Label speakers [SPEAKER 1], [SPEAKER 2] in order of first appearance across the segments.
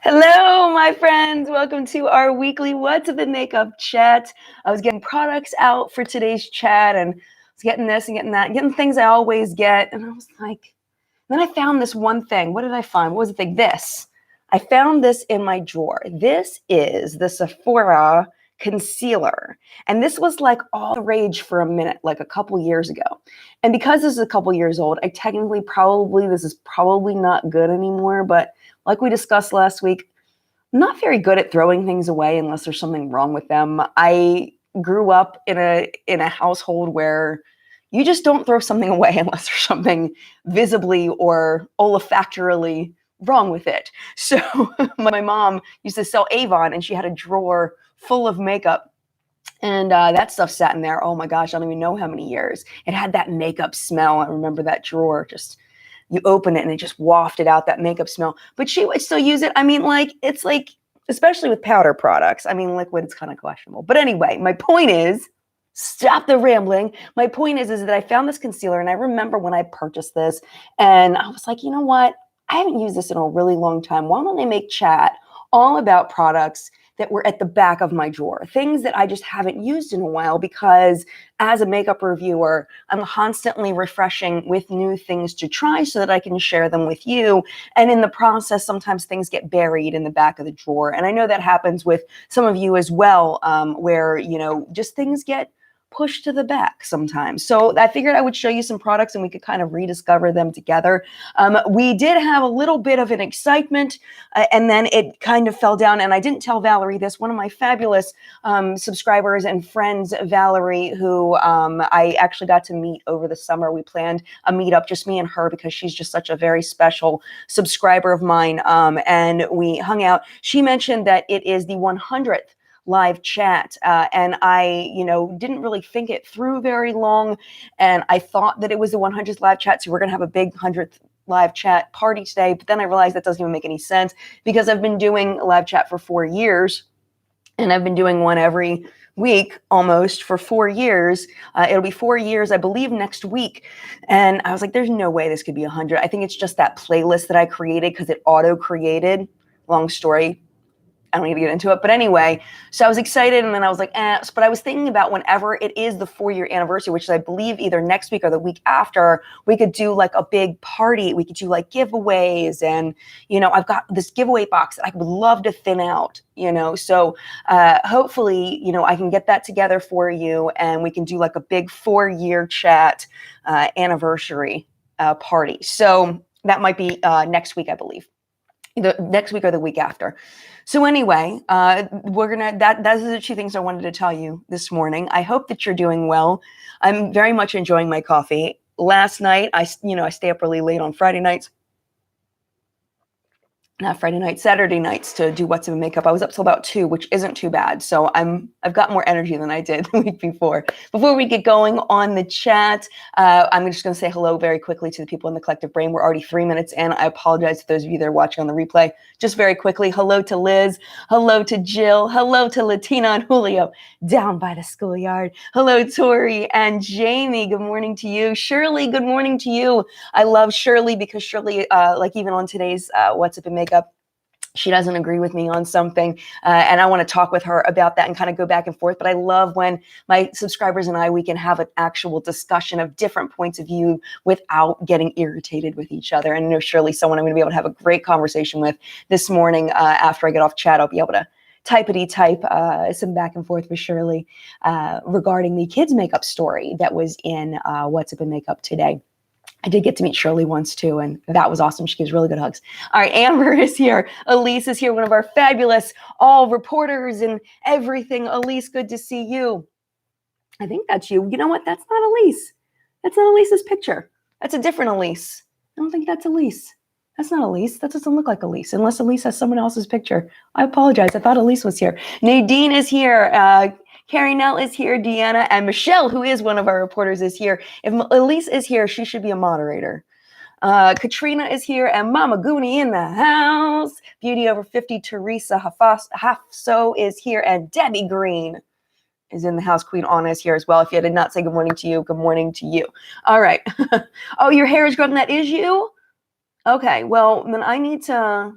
[SPEAKER 1] Hello, my friends. Welcome to our weekly What's Up in Makeup chat. I was getting products out for today's chat and I was getting this and getting that, getting things I always get. And I was like, then I found this one thing. What did I find? What was the thing? This. I found this in my drawer. This is the Sephora concealer. And this was like all the rage for a minute, like a couple years ago. And because this is a couple years old, this is probably not good anymore, but like we discussed last week, I'm not very good at throwing things away unless there's something wrong with them. I grew up in a household where you just don't throw something away unless there's something visibly or olfactorily wrong with it. So my mom used to sell Avon and she had a drawer full of makeup. And that stuff sat in there, oh my gosh, I don't even know how many years. It had that makeup smell. I remember that drawer, just you open it and it just wafted out that makeup smell. But she would still use it. I mean, it's like, especially with powder products. I mean, liquid, it's kind of questionable. But anyway, my point is, stop the rambling. My point is that I found this concealer and I remember when I purchased this and I was like, you know what? I haven't used this in a really long time. Why don't I make chat all about products that were at the back of my drawer, things that I just haven't used in a while, because as a makeup reviewer, I'm constantly refreshing with new things to try so that I can share them with you. And in the process, sometimes things get buried in the back of the drawer. And I know that happens with some of you as well, where, just things get pushed to the back sometimes. So I figured I would show you some products and we could kind of rediscover them together. We did have a little bit of an excitement and then it kind of fell down. And I didn't tell Valerie this, one of my fabulous subscribers and friends, Valerie, who I actually got to meet over the summer. We planned a meetup, just me and her, because she's just such a very special subscriber of mine. And we hung out. She mentioned that it is the 100th live chat. And I, didn't really think it through very long. And I thought that it was the 100th live chat. So we're going to have a big 100th live chat party today. But then I realized that doesn't even make any sense, because I've been doing a live chat for 4 years and I've been doing one every week almost for 4 years. It'll be 4 years, I believe, next week. And I was like, there's no way this could be 100. I think it's just that playlist that I created because it auto created. Long story. I don't need to get into it. But anyway, so I was excited and then I was like, but I was thinking about whenever it is the 4-year anniversary, which is, I believe, either next week or the week after, we could do like a big party. We could do like giveaways. And, I've got this giveaway box that I would love to thin out, So hopefully, I can get that together for you and we can do like a big 4-year chat anniversary party. So that might be next week, I believe. Either next week or the week after. So anyway, those are the two things I wanted to tell you this morning. I hope that you're doing well. I'm very much enjoying my coffee. Last night, I stay up really late on Friday nights. Not Friday night, Saturday nights to do What's Up in Makeup. I was up till about 2, which isn't too bad. So I've got more energy than I did the week before. Before we get going on the chat, I'm just going to say hello very quickly to the people in the collective brain. We're already 3 minutes in. I apologize to those of you that are watching on the replay. Just very quickly, hello to Liz, hello to Jill, hello to Latina and Julio down by the schoolyard. Hello, Tori and Jamie. Good morning to you. Shirley, good morning to you. I love Shirley because Shirley, even on today's What's Up in Makeup, she doesn't agree with me on something, and I want to talk with her about that and kind of go back and forth. But I love when my subscribers and we can have an actual discussion of different points of view without getting irritated with each other. And I know Shirley's someone I'm going to be able to have a great conversation with this morning. After I get off chat, I'll be able to type some back and forth with Shirley regarding the kids' makeup story that was in What's Up in Makeup today. I did get to meet Shirley once too, and that was awesome. She gives really good hugs. All right, Amber is here. Elise is here, one of our fabulous all reporters and everything. Elise, good to see you. I think that's you. You know what? That's not Elise. That's not Elise's picture. That's a different Elise. I don't think that's Elise. That's not Elise. That doesn't look like Elise, unless Elise has someone else's picture. I apologize. I thought Elise was here. Nadine is here. Carrie Nell is here, Deanna, and Michelle, who is one of our reporters, is here. If Elise is here, she should be a moderator. Katrina is here, and Mama Goonie in the house. Beauty over 50, Teresa Hafso is here, and Debbie Green is in the house. Queen Anna is here as well. If you did not say good morning to you, good morning to you. All right. Oh, your hair is growing. That is you? Okay, well, then I need to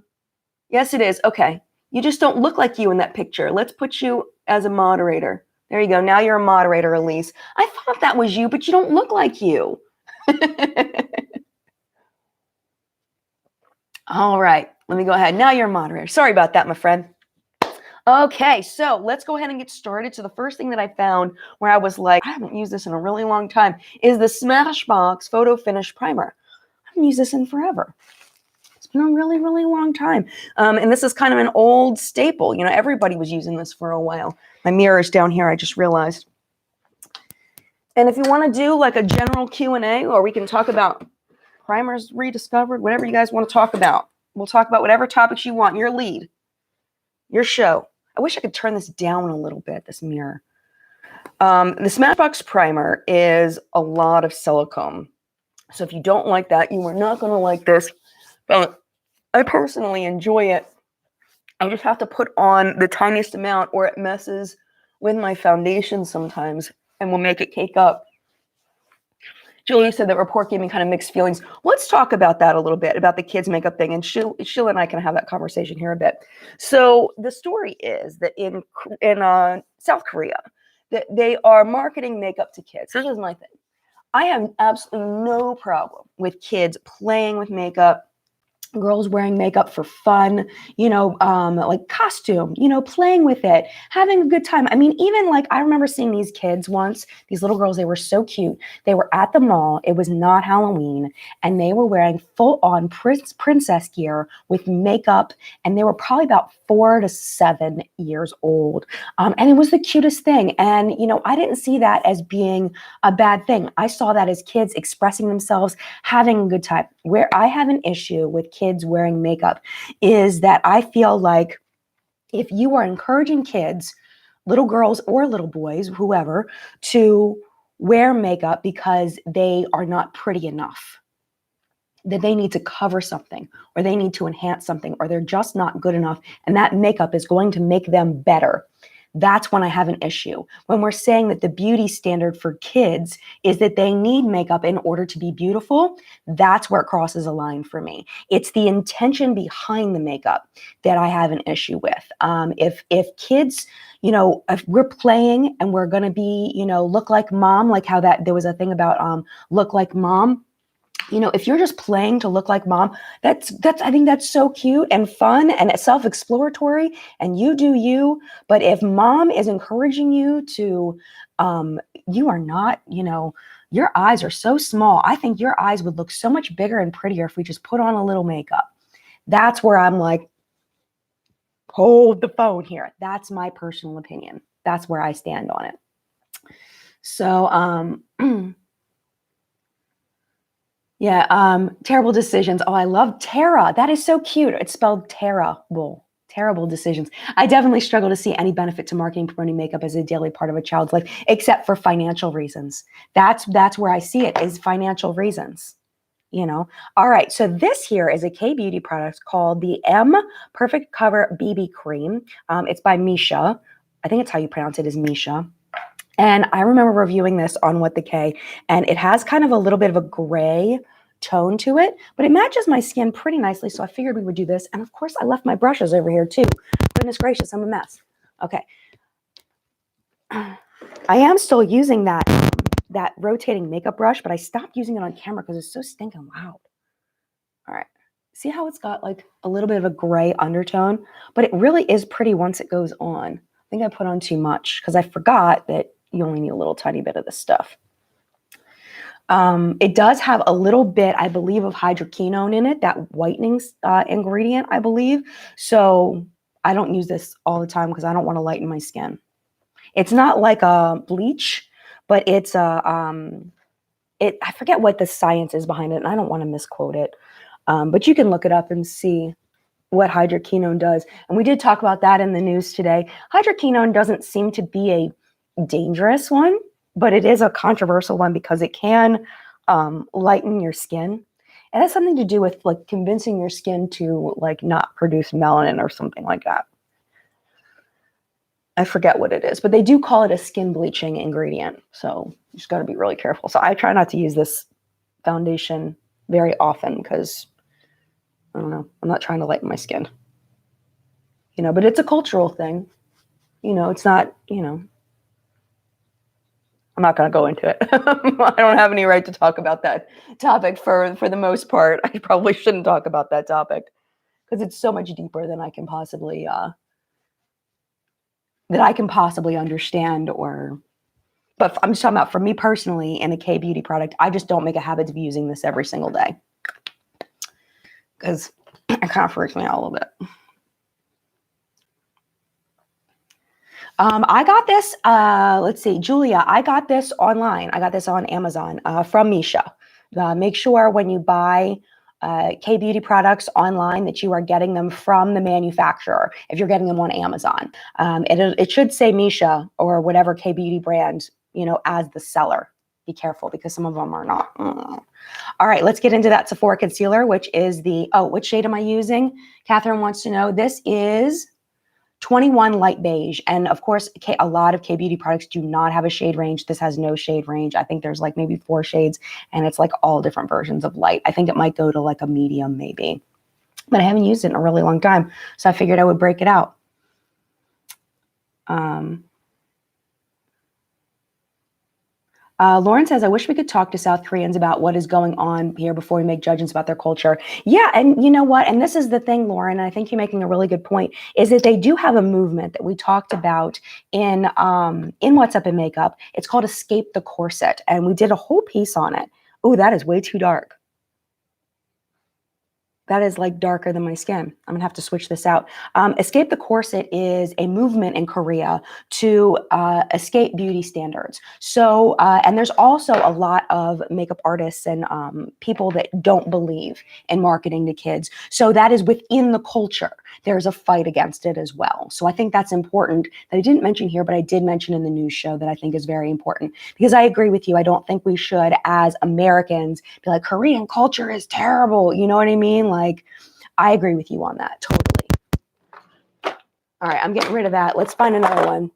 [SPEAKER 1] Yes, it is. Okay. You just don't look like you in that picture. Let's put you as a moderator. There you go. Now you're a moderator, Elise. I thought that was you, but you don't look like you. All right. Let me go ahead. Now you're a moderator. Sorry about that, my friend. Okay, so let's go ahead and get started. So the first thing that I found where I was like, I haven't used this in a really long time is the Smashbox Photo Finish Primer. I haven't used this in forever. It's been a really, really long time. And this is kind of an old staple. You know, everybody was using this for a while. My mirror is down here, I just realized. And if you want to do like a general Q&A, or we can talk about primers rediscovered, whatever you guys want to talk about. We'll talk about whatever topics you want. Your lead, your show. I wish I could turn this down a little bit, this mirror. The Smashbox Primer is a lot of silicone. So if you don't like that, you are not going to like this. But I personally enjoy it. I just have to put on the tiniest amount or it messes with my foundation sometimes and will make it cake up. Julia said that report gave me kind of mixed feelings. Let's talk about that a little bit, about the kids' makeup thing. And Sheila and I can have that conversation here a bit. So the story is that in South Korea, that they are marketing makeup to kids. This is my thing. I have absolutely no problem with kids playing with makeup, girls wearing makeup for fun, like costume, playing with it, having a good time. I mean, even like I remember seeing these kids once, these little girls, they were so cute. They were at the mall. It was not Halloween. And they were wearing full on princess gear with makeup. And they were probably about 4 to 7 years old. And it was the cutest thing. And, I didn't see that as being a bad thing. I saw that as kids expressing themselves, having a good time. Where I have an issue with kids wearing makeup is that I feel like if you are encouraging kids, little girls or little boys, whoever, to wear makeup because they are not pretty enough, that they need to cover something or they need to enhance something or they're just not good enough and that makeup is going to make them better, that's when I have an issue. When we're saying that the beauty standard for kids is that they need makeup in order to be beautiful, that's where it crosses a line for me. It's the intention behind the makeup that I have an issue with. If kids, if we're playing and we're going to be, look like mom, like how there was a thing about look like mom. If you're just playing to look like mom, that's I think that's so cute and fun and self-exploratory and you do you. But if mom is encouraging you to, you are not, your eyes are so small. I think your eyes would look so much bigger and prettier if we just put on a little makeup. That's where I'm like, hold the phone here. That's my personal opinion. That's where I stand on it. So, yeah, terrible decisions. Oh, I love Tara. That is so cute. It's spelled terrible. Terrible decisions. I definitely struggle to see any benefit to marketing promoting makeup as a daily part of a child's life, except for financial reasons. That's where I see it, is financial reasons. All right. So this here is a K-beauty product called the M Perfect Cover BB Cream. It's by Misha. I think it's how you pronounce it, is Misha. And I remember reviewing this on What the K, and it has kind of a little bit of a gray tone to it, but it matches my skin pretty nicely, so I figured we would do this. And of course, I left my brushes over here too. Goodness gracious, I'm a mess. Okay. I am still using that rotating makeup brush, but I stopped using it on camera because it's so stinking loud. All right. See how it's got like a little bit of a gray undertone, but it really is pretty once it goes on. I think I put on too much because I forgot that you only need a little tiny bit of this stuff. It does have a little bit, I believe, of hydroquinone in it, that whitening ingredient, I believe. So I don't use this all the time because I don't want to lighten my skin. It's not like a bleach, but it's I forget what the science is behind it, and I don't want to misquote it. But you can look it up and see what hydroquinone does. And we did talk about that in the news today. Hydroquinone doesn't seem to be a dangerous one, but it is a controversial one because it can lighten your skin. It has something to do with like convincing your skin to like not produce melanin or something like that. I forget what it is, but they do call it a skin bleaching ingredient. So you just got to be really careful. So I try not to use this foundation very often because I don't know, I'm not trying to lighten my skin. you know, but it's a cultural thing. You know, it's not, you know, I'm not going to go into it. I don't have any right to talk about that topic for the most part. I probably shouldn't talk about that topic because it's so much deeper than I can possibly understand but I'm just talking about for me personally in a K beauty product, I just don't make a habit of using this every single day because it kind of freaks me out a little bit. I got this, let's see, Julia, I got this online. I got this on Amazon from Misha. Make sure when you buy K beauty products online that you are getting them from the manufacturer if you're getting them on Amazon. It should say Misha or whatever K beauty brand, you know, as the seller. Be careful because some of them are not. All right, let's get into that Sephora concealer, which is which shade am I using? Catherine wants to know. This is 21 light beige. And of course, a lot of K beauty products do not have a shade range. This has no shade range. I think there's like maybe 4 shades and it's like all different versions of light. I think it might go to like a medium maybe, but I haven't used it in a really long time. So I figured I would break it out. Lauren says, I wish we could talk to South Koreans about what is going on here before we make judgments about their culture. Yeah, and you know what? And this is the thing, Lauren, and I think you're making a really good point, is that they do have a movement that we talked about in What's Up in Makeup. It's called Escape the Corset, and we did a whole piece on it. Oh, that is way too dark. That is like darker than my skin. I'm gonna have to switch this out. Escape the Corset is a movement in Korea to escape beauty standards. So, and there's also a lot of makeup artists and people that don't believe in marketing to kids. So that is within the culture. There's a fight against it as well. So I think that's important that I didn't mention here, but I did mention in the news show that I think is very important because I agree with you. I don't think we should, as Americans, be like, Korean culture is terrible. You know what I mean? Like, I agree with you on that, totally. All right, I'm getting rid of that. Let's find another one.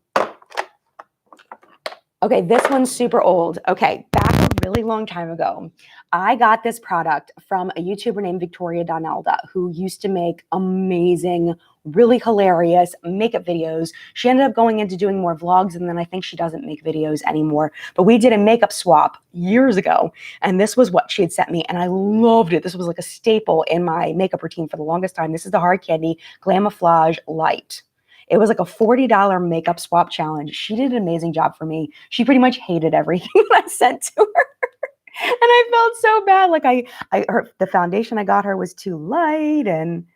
[SPEAKER 1] Okay, this one's super old. Okay, back a really long time ago, I got this product from a YouTuber named Victoria Donalda, who used to make amazing, really hilarious makeup videos. She ended up going into doing more vlogs, and then I think she doesn't make videos anymore. But we did a makeup swap years ago, and this was what she had sent me, and I loved it. This was like a staple in my makeup routine for the longest time. This is the Hard Candy Glamouflage Light. It was like a $40 makeup swap challenge. She did an amazing job for me. She pretty much hated everything that I sent to her. And I felt so bad. Like the foundation I got her was too light, and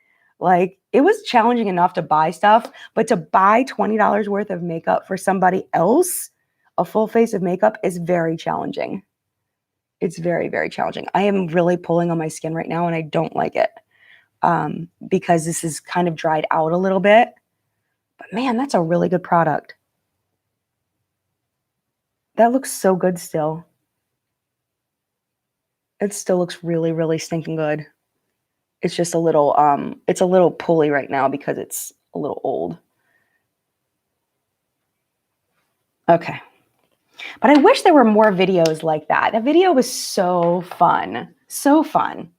[SPEAKER 1] like it was challenging enough to buy stuff, but to buy $20 worth of makeup for somebody else, a full face of makeup, is very challenging. It's very, very challenging. I am really pulling on my skin right now and I don't like it because this is kind of dried out a little bit. But man, that's a really good product. That looks so good still. It still looks really, really stinking good. It's just a little pulley right now because it's a little old. Okay. But I wish there were more videos like that. That video was so fun. So fun.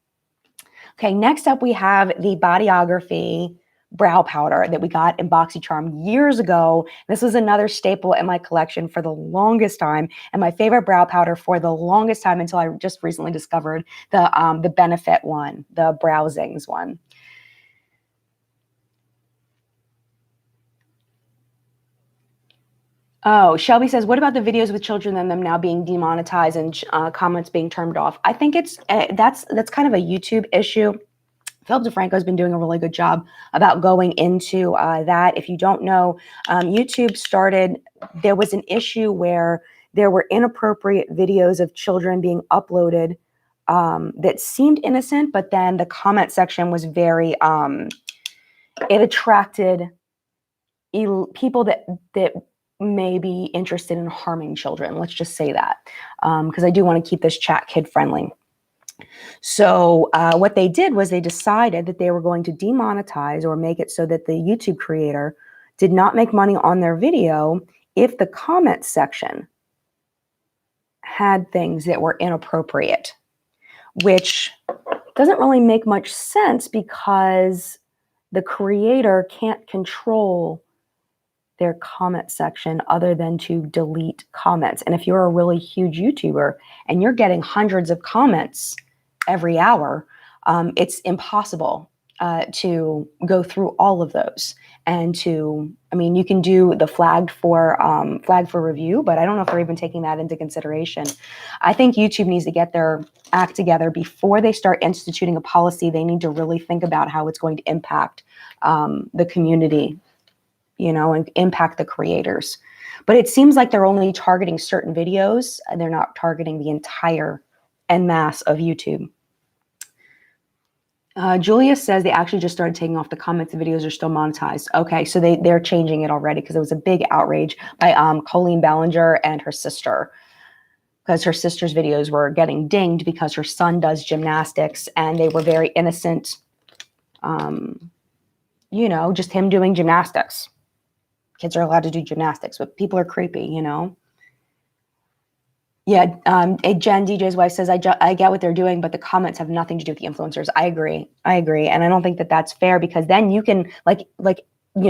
[SPEAKER 1] Okay, next up we have the Bodyography brow powder that we got in BoxyCharm years ago. This was another staple in my collection for the longest time, and my favorite brow powder for the longest time until I just recently discovered the Benefit one, the Browsings one. Oh, Shelby says, what about the videos with children and them now being demonetized and comments being turned off? I think it's that's kind of a YouTube issue. Philip DeFranco has been doing a really good job about going into that. If you don't know, YouTube started, there was an issue where there were inappropriate videos of children being uploaded that seemed innocent, but then the comment section was very, it attracted people that may be interested in harming children. Let's just say that, because I do want to keep this chat kid friendly. So what they did was they decided that they were going to demonetize or make it so that the YouTube creator did not make money on their video if the comment section had things that were inappropriate, which doesn't really make much sense because the creator can't control their comment section other than to delete comments. And if you're a really huge YouTuber and you're getting hundreds of comments every hour, it's impossible to go through all of those. And you can do the flagged for review, but I don't know if they're even taking that into consideration. I think YouTube needs to get their act together before they start instituting a policy. They need to really think about how it's going to impact the community, and impact the creators. But it seems like they're only targeting certain videos and they're not targeting the entire en masse of YouTube. Julia says they actually just started taking off the comments. The videos are still monetized. Okay, so they're changing it already because it was a big outrage by Colleen Ballinger and her sister, because her sister's videos were getting dinged because her son does gymnastics and they were very innocent, just him doing gymnastics. Kids are allowed to do gymnastics, but people are creepy, Yeah, Jen, DJ's wife, says, I get what they're doing, but the comments have nothing to do with the influencers. I agree. And I don't think that that's fair, because then you can,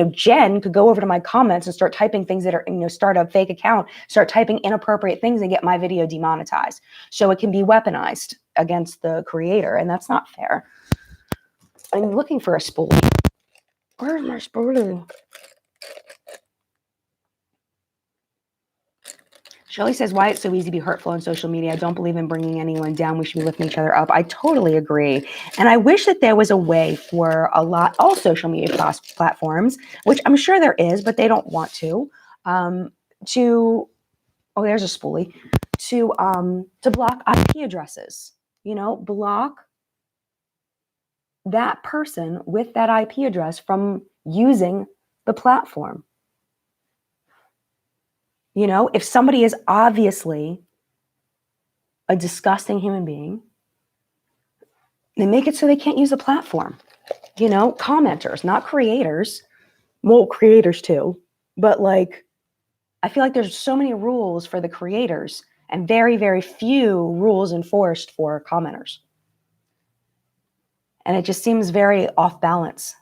[SPEAKER 1] Jen could go over to my comments and start typing things that are, start a fake account, start typing inappropriate things and get my video demonetized. So it can be weaponized against the creator, and that's not fair. I'm looking for a spoolie. Where's my spoolie? Shelley says, why it's so easy to be hurtful on social media. I don't believe in bringing anyone down. We should be lifting each other up. I totally agree. And I wish that there was a way for all social media platforms, which I'm sure there is, but they don't want to there's a spoolie, to block IP addresses, block that person with that IP address from using the platform. If somebody is obviously a disgusting human being, they make it so they can't use the platform. Commenters, not creators. Well, creators too. But I feel like there's so many rules for the creators and very, very few rules enforced for commenters. And it just seems very off balance,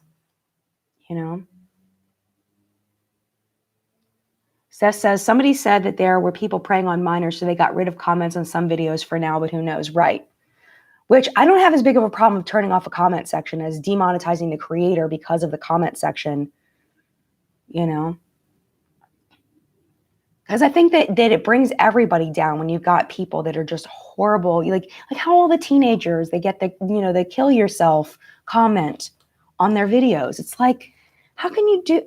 [SPEAKER 1] Seth says, somebody said that there were people preying on minors, so they got rid of comments on some videos for now, but who knows? Right. Which I don't have as big of a problem with turning off a comment section as demonetizing the creator because of the comment section, Because I think that it brings everybody down when you've got people that are just horrible. Like how all the teenagers, they get the kill yourself comment on their videos. It's like, how can you do,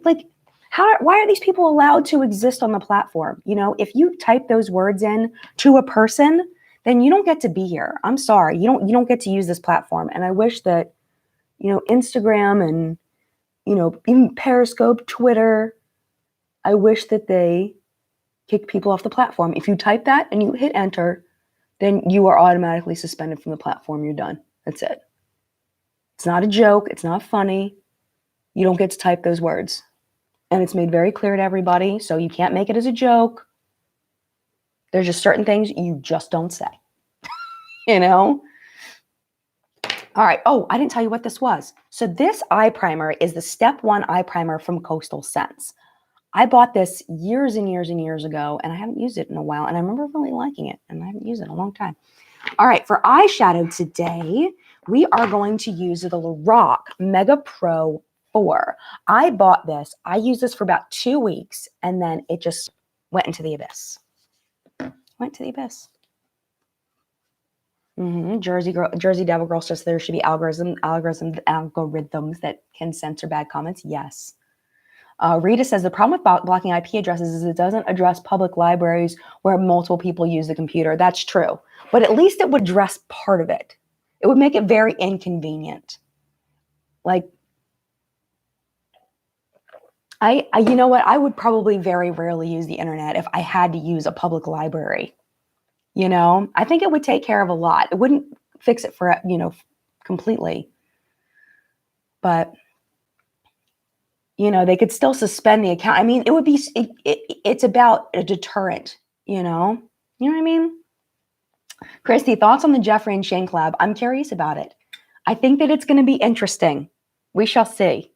[SPEAKER 1] why are these people allowed to exist on the platform? If you type those words in to a person, then you don't get to be here. I'm sorry. You don't get to use this platform. And I wish that, Instagram and, even Periscope, Twitter, I wish that they kick people off the platform. If you type that and you hit enter, then you are automatically suspended from the platform. You're done. That's it. It's not a joke. It's not funny. You don't get to type those words. And it's made very clear to everybody, so you can't make it as a joke. There's just certain things you just don't say. All right. Oh, I didn't tell you what this was. So this eye primer is the Step 1 eye primer from Coastal Scents. I bought this years and years and years ago, and I haven't used it in a while, and I remember really liking it, and I haven't used it in a long time. All right, for eyeshadow today, we are going to use the Lorac Mega Pro 4. I bought this. I used this for about 2 weeks, and then it just went into the abyss. Jersey Devil Girl says there should be algorithms that can censor bad comments. Yes. Rita says the problem with blocking IP addresses is it doesn't address public libraries where multiple people use the computer. That's true. But at least it would address part of it. It would make it very inconvenient. You know what? I would probably very rarely use the internet if I had to use a public library. I think it would take care of a lot. It wouldn't fix it for, completely. But, they could still suspend the account. I mean, it would be, it's about a deterrent, You know what I mean? Christy, thoughts on the Jeffree and Shane collab? I'm curious about it. I think that it's going to be interesting. We shall see.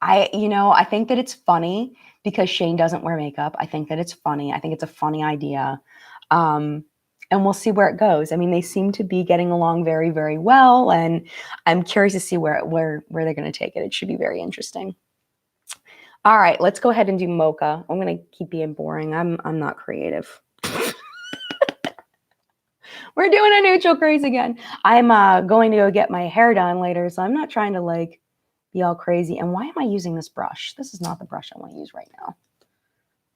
[SPEAKER 1] I think that it's funny because Shane doesn't wear makeup. I think that it's funny. I think it's a funny idea. And we'll see where it goes. I mean, they seem to be getting along very, very well. And I'm curious to see where they're going to take it. It should be very interesting. All right, let's go ahead and do mocha. I'm going to keep being boring. I'm not creative. We're doing a neutral craze again. I'm going to go get my hair done later, so I'm not trying to like be all crazy. And why am I using this brush? This is not the brush I want to use right now.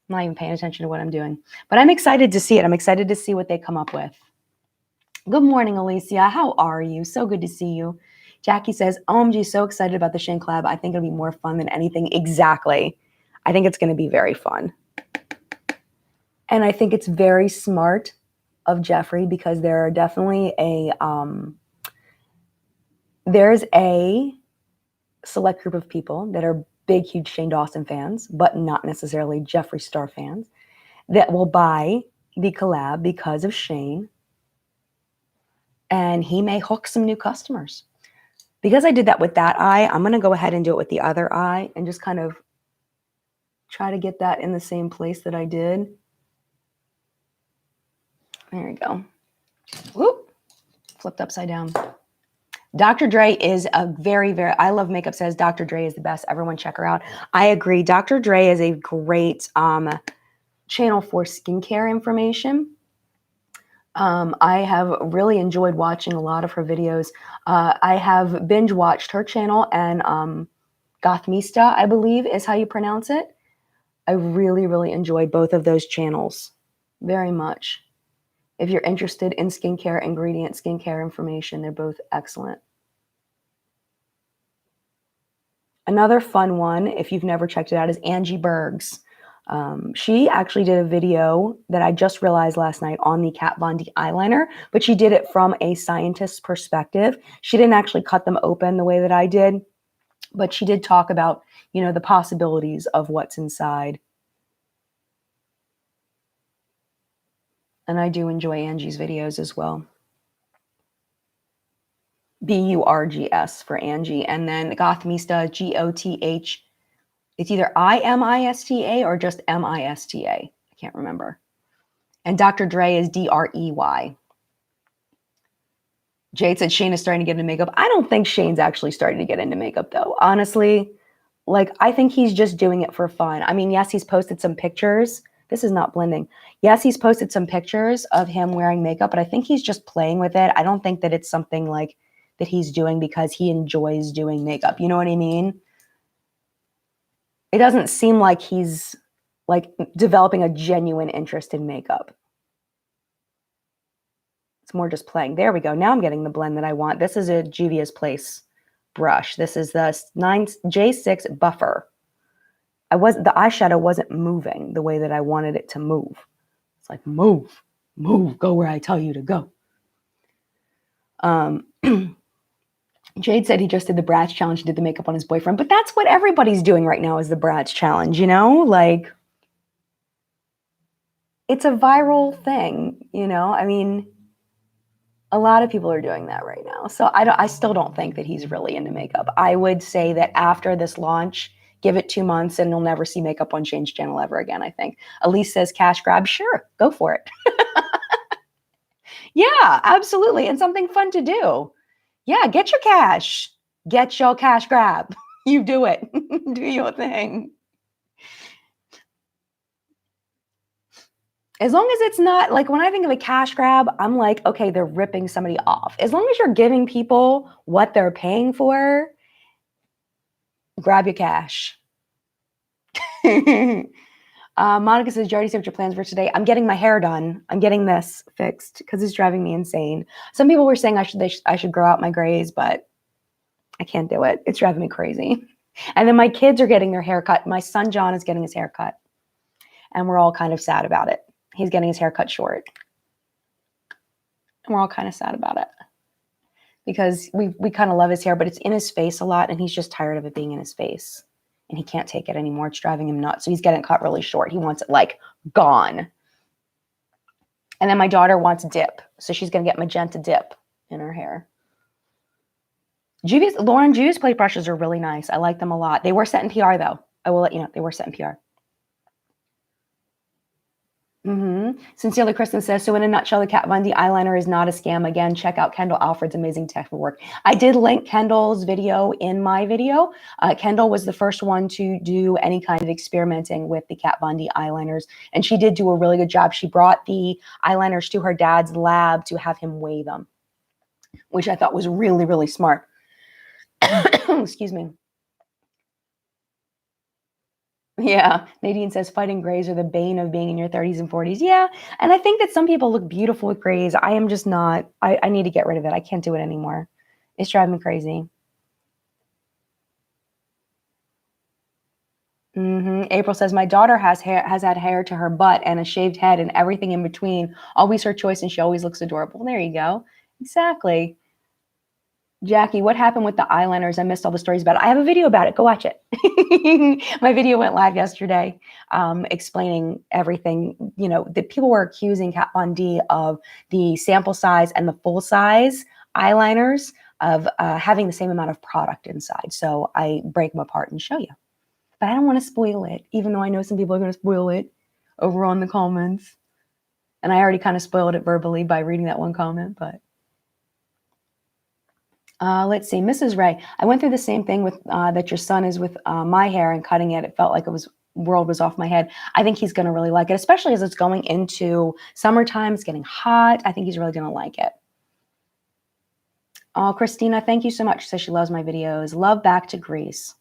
[SPEAKER 1] I'm not even paying attention to what I'm doing. But I'm excited to see it. I'm excited to see what they come up with. Good morning, Alicia. How are you? So good to see you. Jackie says, OMG, so excited about the Shane collab. I think it'll be more fun than anything. Exactly. I think it's going to be very fun. And I think it's very smart of Jeffrey because there are definitely there's a select group of people that are big, huge Shane Dawson fans, but not necessarily Jeffree Star fans, that will buy the collab because of Shane. And he may hook some new customers. Because I did that with that eye, I'm going to go ahead and do it with the other eye and just kind of try to get that in the same place that I did. There we go. Whoop. Flipped upside down. Dr. Dre is a very, very, I Love Makeup says Dr. Dre is the best. Everyone check her out. I agree. Dr. Dre is a great channel for skincare information. I have really enjoyed watching a lot of her videos. I have binge watched her channel and Gothmista, I believe is how you pronounce it. I really, really enjoy both of those channels very much. If you're interested in skincare, ingredient skincare information, they're both excellent. Another fun one, if you've never checked it out, is Angie Bergs. She actually did a video that I just realized last night on the Kat Von D eyeliner, but she did it from a scientist's perspective. She didn't actually cut them open the way that I did, but she did talk about, the possibilities of what's inside. And I do enjoy Angie's videos as well. Burgs for Angie. And then Gothmista, Goth. It's either IMISTA or just MISTA. I can't remember. And Dr. Dre is DREY. Jade said Shane is starting to get into makeup. I don't think Shane's actually starting to get into makeup, though. Honestly, I think he's just doing it for fun. I mean, yes, he's posted some pictures. This is not blending. Yes, he's posted some pictures of him wearing makeup, but I think he's just playing with it. I don't think that it's something like that he's doing because he enjoys doing makeup. You know what I mean? It doesn't seem like he's developing a genuine interest in makeup. It's more just playing. There we go. Now I'm getting the blend that I want. This is a Juvia's Place brush. This is the J6 Buffer. The eyeshadow wasn't moving the way that I wanted it to move. It's like, move, go where I tell you to go. Jade said he just did the Bratz challenge and did the makeup on his boyfriend, but that's what everybody's doing right now is the Bratz challenge, it's a viral thing, I mean, a lot of people are doing that right now. So I still don't think that he's really into makeup. I would say that after this launch, give it 2 months and you'll never see makeup on Shane's channel ever again, I think. Elise says cash grab. Sure, go for it. Yeah, absolutely. And something fun to do. Yeah, get your cash. Get your cash grab. You do it. Do your thing. As long as it's not when I think of a cash grab, I'm like, okay, they're ripping somebody off. As long as you're giving people what they're paying for, grab your cash. Monica says, you already said what your plans for today. I'm getting my hair done. I'm getting this fixed because it's driving me insane. Some people were saying I should grow out my grays, but I can't do it. It's driving me crazy. And then my kids are getting their hair cut. My son, John, is getting his hair cut. And we're all kind of sad about it. He's getting his hair cut short. And we're all kind of sad about it. Because we kind of love his hair, but it's in his face a lot. And he's just tired of it being in his face. And he can't take it anymore. It's driving him nuts. So he's getting it cut really short. He wants it gone. And then my daughter wants dip. So she's going to get magenta dip in her hair. Lauren, Juvia's plate brushes are really nice. I like them a lot. They were set in PR though. I will let you know, they were set in PR. Sincerely, Kristen says, so in a nutshell, the Kat Von D eyeliner is not a scam. Again, check out Kendall Alfred's amazing technical work. I did link Kendall's video in my video. Kendall was the first one to do any kind of experimenting with the Kat Von D eyeliners, and she did do a really good job. She brought the eyeliners to her dad's lab to have him weigh them, which I thought was really, really smart. Excuse me. Yeah, Nadine says fighting grays are the bane of being in your 30s and 40s. Yeah, and I think that some people look beautiful with grays. I am just not. I need to get rid of it. I can't do it anymore. It's driving me crazy. April says my daughter has had hair to her butt and a shaved head and everything in between. Always her choice, and she always looks adorable. There you go. Exactly. Jackie, what happened with the eyeliners? I missed all the stories about it. I have a video about it. Go watch it. My video went live yesterday, explaining everything. You know, the people were accusing Kat Von D of the sample size and the full size eyeliners of having the same amount of product inside. So I break them apart and show you. But I don't want to spoil it, even though I know some people are going to spoil it over on the comments. And I already kind of spoiled it verbally by reading that one comment, but. Let's see, Mrs. Ray. I went through the same thing with that your son is with my hair and cutting it. It felt like world was off my head. I think he's going to really like it, especially as it's going into summertime. It's getting hot. I think he's really going to like it. Oh, Christina, thank you so much. She says she loves my videos. Love back to Greece.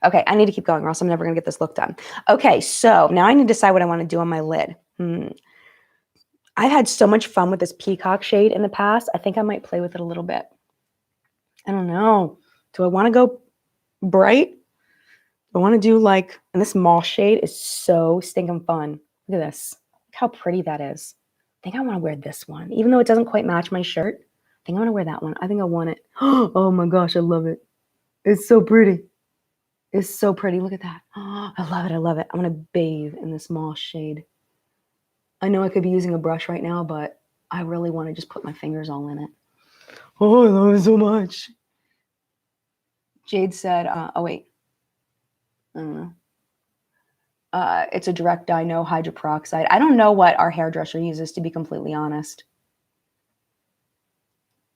[SPEAKER 1] Okay, I need to keep going or else I'm never going to get this look done. Okay, so now I need to decide what I want to do on my lid. I've had so much fun with this peacock shade in the past. I think I might play with it a little bit. I don't know. Do I want to go bright? I want to do like, and this mauve shade is so stinking fun. Look at this. Look how pretty that is. I think I want to wear this one. Even though it doesn't quite match my shirt, I think I'm going to wear that one. I think I want it. Oh my gosh, I love it. It's so pretty. It's so pretty. Look at that. Oh, I love it. I love it. I'm going to bathe in this mauve shade. I know I could be using a brush right now, but I really want to just put my fingers all in it. Oh, I love it so much. Jade said, oh, wait. I don't know. It's a direct dye, no hydroperoxide. I don't know what our hairdresser uses, to be completely honest.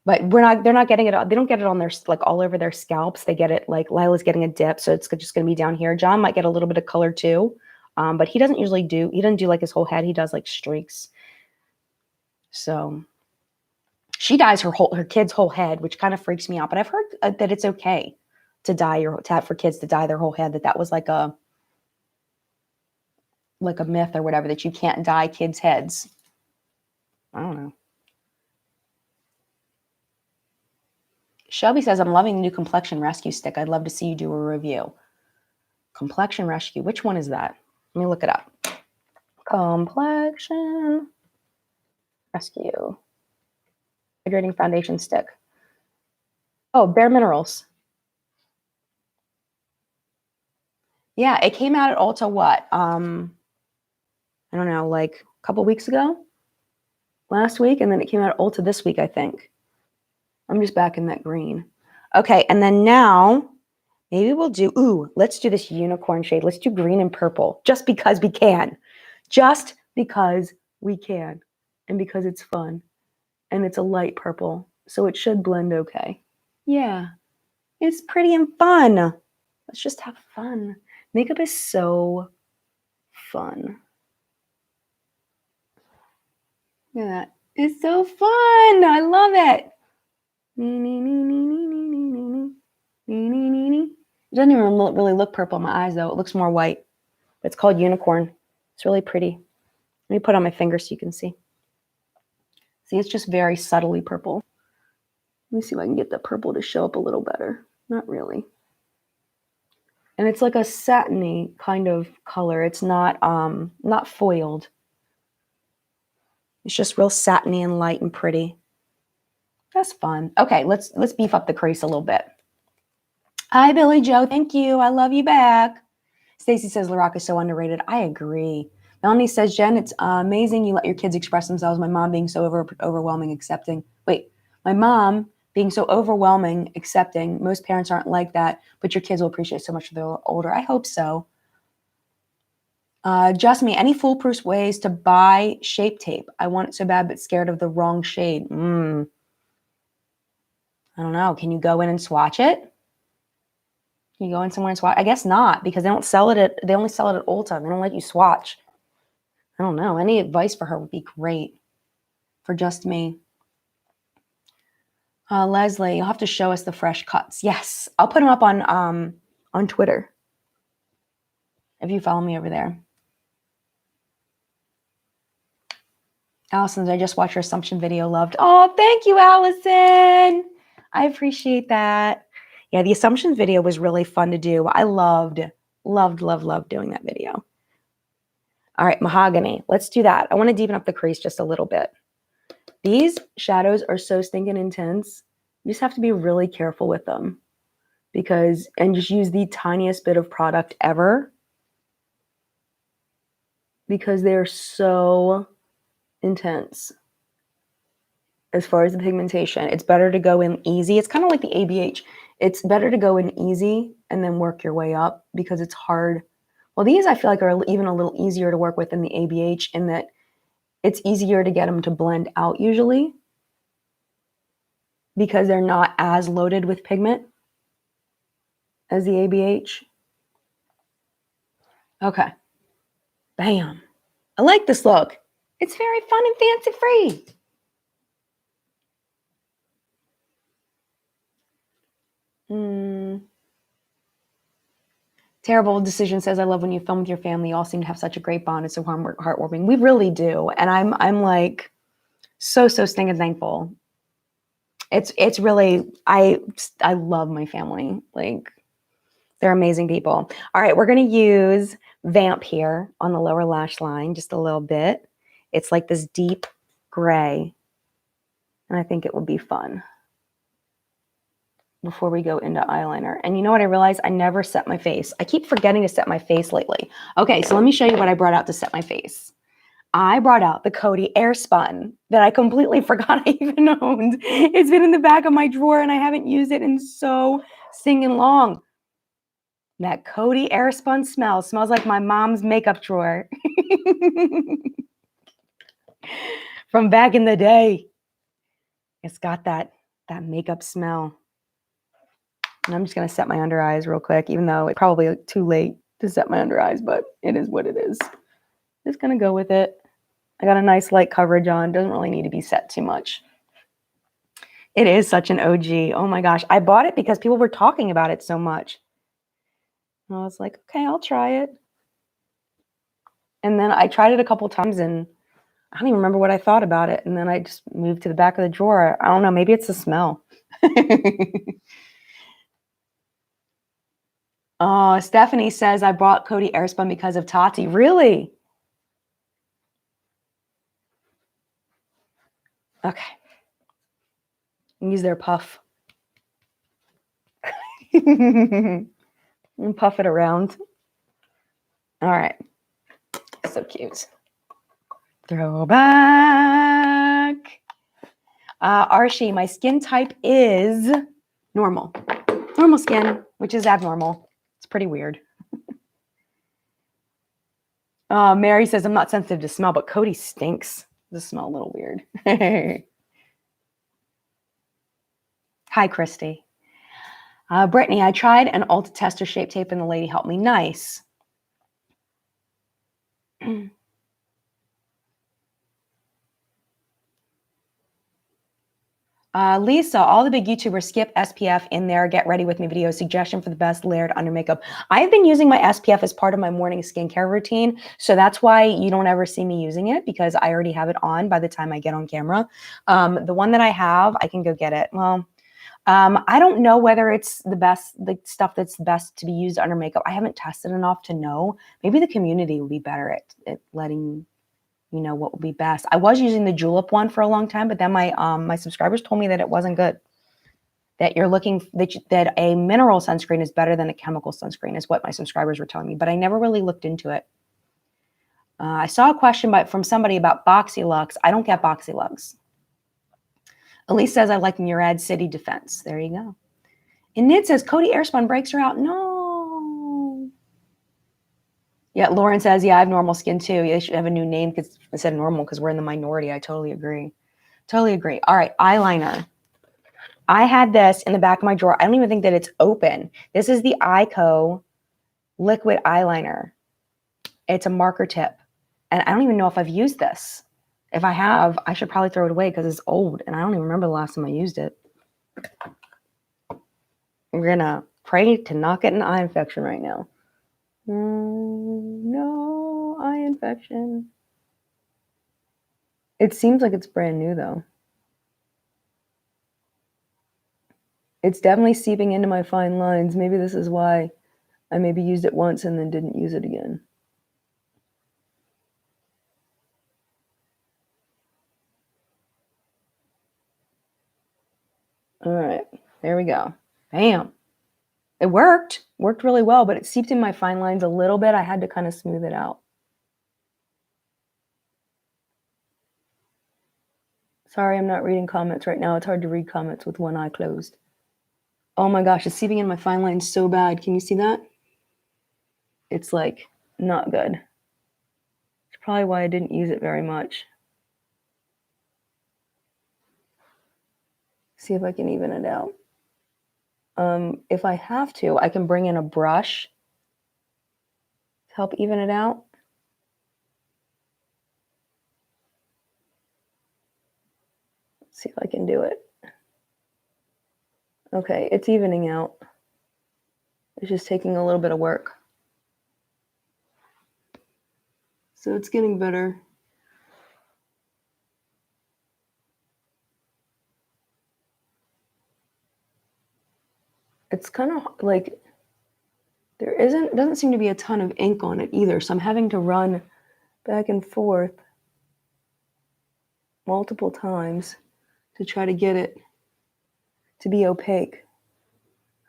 [SPEAKER 1] But they're not getting it. They don't get it on their, like all over their scalps. They get it like Lila's getting a dip. So it's just going to be down here. John might get a little bit of color too. But he doesn't usually do like his whole head. He does like streaks. So she dyes her kid's whole head, which kind of freaks me out. But I've heard that it's okay for kids to dye their whole head. That was like a myth or whatever, that you can't dye kids' heads. I don't know. Shelby says, I'm loving the new Complexion Rescue stick. I'd love to see you do a review. Complexion Rescue. Which one is that? Let me look it up. Complexion Rescue. Hydrating Foundation Stick. Oh, Bare Minerals. Yeah, it came out at Ulta what? I don't know, like a couple weeks ago? Last week? And then it came out at Ulta this week, I think. I'm just back in that green. Okay, and then now maybe we'll do, let's do this unicorn shade. Let's do green and purple just because we can. Just because we can. And because it's fun. And it's a light purple. So it should blend okay. Yeah. It's pretty and fun. Let's just have fun. Makeup is so fun. Look at that. It's so fun. I love it. It doesn't even really look purple in my eyes, though. It looks more white. It's called Unicorn. It's really pretty. Let me put it on my finger so you can see. See, it's just very subtly purple. Let me see if I can get the purple to show up a little better. Not really. And it's like a satiny kind of color. It's not foiled. It's just real satiny and light and pretty. That's fun. Okay, let's beef up the crease a little bit. Hi, Billy Joe. Thank you. I love you back. Stacy says Lorac is so underrated. I agree. Melanie says, Jen, it's amazing you let your kids express themselves. My mom being so overwhelming, accepting. Wait, my mom being so overwhelming, accepting. Most parents aren't like that, but your kids will appreciate so much when they're older. I hope so. Just me, any foolproof ways to buy shape tape? I want it so bad, but scared of the wrong shade. I don't know. Can you go in and swatch it? Can you go in somewhere and swatch? I guess not, because they don't sell it at, they only sell it at Ulta. They don't let you swatch. I don't know. Any advice for her would be great for just me. Leslie, you'll have to show us the fresh cuts. Yes, I'll put them up on Twitter if you follow me over there. Allison, I just watched your Assumption video. Loved. Oh, thank you, Allison. I appreciate that. Yeah, the Assumption video was really fun to do. I loved doing that video. All right, Mahogany. Let's do that. I want to deepen up the crease just a little bit. These shadows are so stinking intense. You just have to be really careful with them and just use the tiniest bit of product ever because they're so intense as far as the pigmentation. It's better to go in easy. It's kind of like the ABH. It's better to go in easy and then work your way up because it's hard. Well, these I feel like are even a little easier to work with than the ABH in that it's easier to get them to blend out usually because they're not as loaded with pigment as the ABH. Okay. Bam. I like this look. It's very fun and fancy-free. Terrible Decision says, I love when you film with your family. You all seem to have such a great bond. It's so heartwarming. We really do. And I'm like so stinking thankful. It's really, I love my family. Like, they're amazing people. All right, we're going to use Vamp here on the lower lash line just a little bit. It's like this deep gray. And I think it will be fun before we go into eyeliner. And you know what I realized? I never set my face. I keep forgetting to set my face lately. Okay, so let me show you what I brought out to set my face. I brought out the Coty Airspun that I completely forgot I even owned. It's been in the back of my drawer and I haven't used it in so stinking long. That Coty Airspun smell smells like my mom's makeup drawer from back in the day. It's got that makeup smell. And I'm just going to set my under eyes real quick, even though it's probably too late to set my under eyes, but it is what it is. Just going to go with it. I got a nice light coverage on. Doesn't really need to be set too much. It is such an OG. Oh my gosh. I bought it because people were talking about it so much. And I was like, okay, I'll try it. And then I tried it a couple times and I don't even remember what I thought about it. And then I just moved to the back of the drawer. I don't know. Maybe it's the smell. Oh, Stephanie says, I bought Coty Airspun because of Tati. Really? Okay. Use their puff. And puff it around. All right. So cute. Throwback. Archie, my skin type is normal. Normal skin, which is abnormal. It's pretty weird. Mary says, I'm not sensitive to smell, but Coty stinks. Does smell a little weird. Hi, Christy. Brittany, I tried an Ulta Tester Shape Tape and the lady helped me. Nice. Lisa, all the big YouTubers skip SPF in their Get Ready With Me video. Suggestion for the best layered under makeup. I've been using my SPF as part of my morning skincare routine. So that's why you don't ever see me using it because I already have it on by the time I get on camera. The one that I have, I can go get it. Well, I don't know whether it's the best, the stuff that's best to be used under makeup. I haven't tested enough to know. Maybe the community will be better at letting you know what would be best. I was using the Julep one for a long time, but then my subscribers told me that it wasn't good. That you're looking that a mineral sunscreen is better than a chemical sunscreen is what my subscribers were telling me, but I never really looked into it. I saw a question from somebody about Boxy Lux. I don't get Boxy Lux. Elise says, I like Murad City Defense. There you go. And Nid says, Cody Airspun breaks are out. No. Yeah, Lauren says, yeah, I have normal skin too. They should have a new name instead of normal because we're in the minority. I totally agree. Totally agree. All right, eyeliner. I had this in the back of my drawer. I don't even think that it's open. This is the Ico liquid eyeliner. It's a marker tip. And I don't even know if I've used this. If I have, I should probably throw it away because it's old. And I don't even remember the last time I used it. We're going to pray to not get an eye infection right now. No eye infection. It seems like it's brand new, though. It's definitely seeping into my fine lines. Maybe this is why I maybe used it once and then didn't use it again. All right, there we go. Bam. It worked really well, but it seeped in my fine lines a little bit. I had to kind of smooth it out. Sorry, I'm not reading comments right now. It's hard to read comments with one eye closed. Oh my gosh, it's seeping in my fine lines so bad. Can you see that? It's like not good. It's probably why I didn't use it very much. See if I can even it out. If I have to, I can bring in a brush to help even it out. Let's see if I can do it. Okay, it's evening out. It's just taking a little bit of work. So it's getting better. It's kind of like doesn't seem to be a ton of ink on it either. So I'm having to run back and forth multiple times to try to get it to be opaque.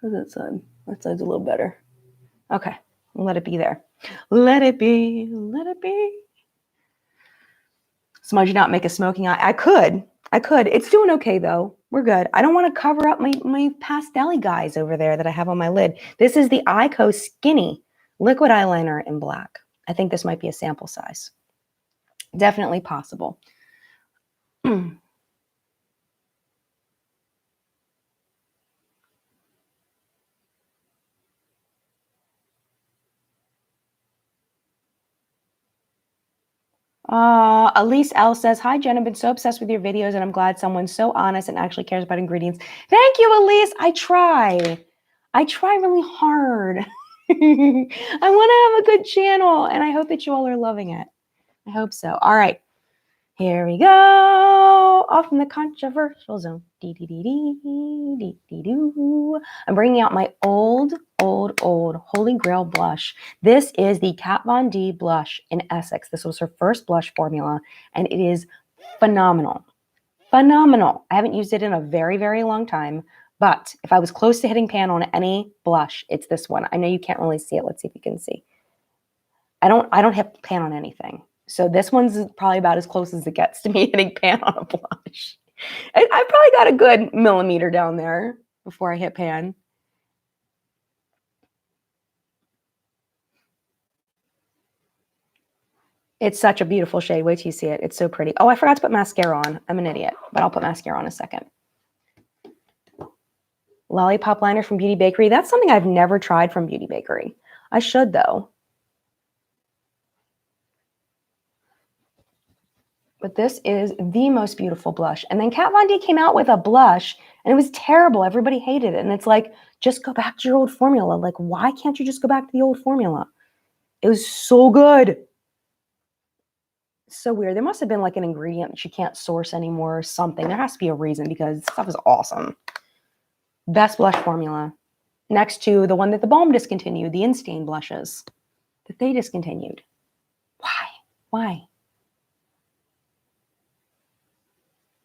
[SPEAKER 1] How's that side? That side's a little better. Okay, let it be there. Let it be, let it be. Smudge not make a smoking eye. I could. It's doing okay though. We're good. I don't want to cover up my pastel guys over there that I have on my lid. This is the Ico Skinny liquid eyeliner in black. I think this might be a sample size. Definitely possible. Elise L says, hi, Jen. I've been so obsessed with your videos and I'm glad someone's so honest and actually cares about ingredients. Thank you, Elise. I try really hard. I want to have a good channel and I hope that you all are loving it. I hope so. All right. Here we go. Off in the controversial zone. I'm bringing out my old Holy Grail blush. This is the Kat Von D blush in Essex. This was her first blush formula, and it is phenomenal. Phenomenal. I haven't used it in a very, very long time, but if I was close to hitting pan on any blush, it's this one. I know you can't really see it. Let's see if you can see. I don't hit pan on anything. So this one's probably about as close as it gets to me hitting pan on a blush. I probably got a good millimeter down there before I hit pan. It's such a beautiful shade. Wait till you see it. It's so pretty. Oh, I forgot to put mascara on. I'm an idiot, but I'll put mascara on in a second. Lollipop liner from Beauty Bakery. That's something I've never tried from Beauty Bakery. I should, though. But this is the most beautiful blush. And then Kat Von D came out with a blush, and it was terrible. Everybody hated it. And it's like, just go back to your old formula. Like, why can't you just go back to the old formula? It was so good. So weird. There must have been like an ingredient that you can't source anymore or something. There has to be a reason because stuff is awesome. Best blush formula. Next to the one that the Balm discontinued, the In-Stain blushes that they discontinued. Why?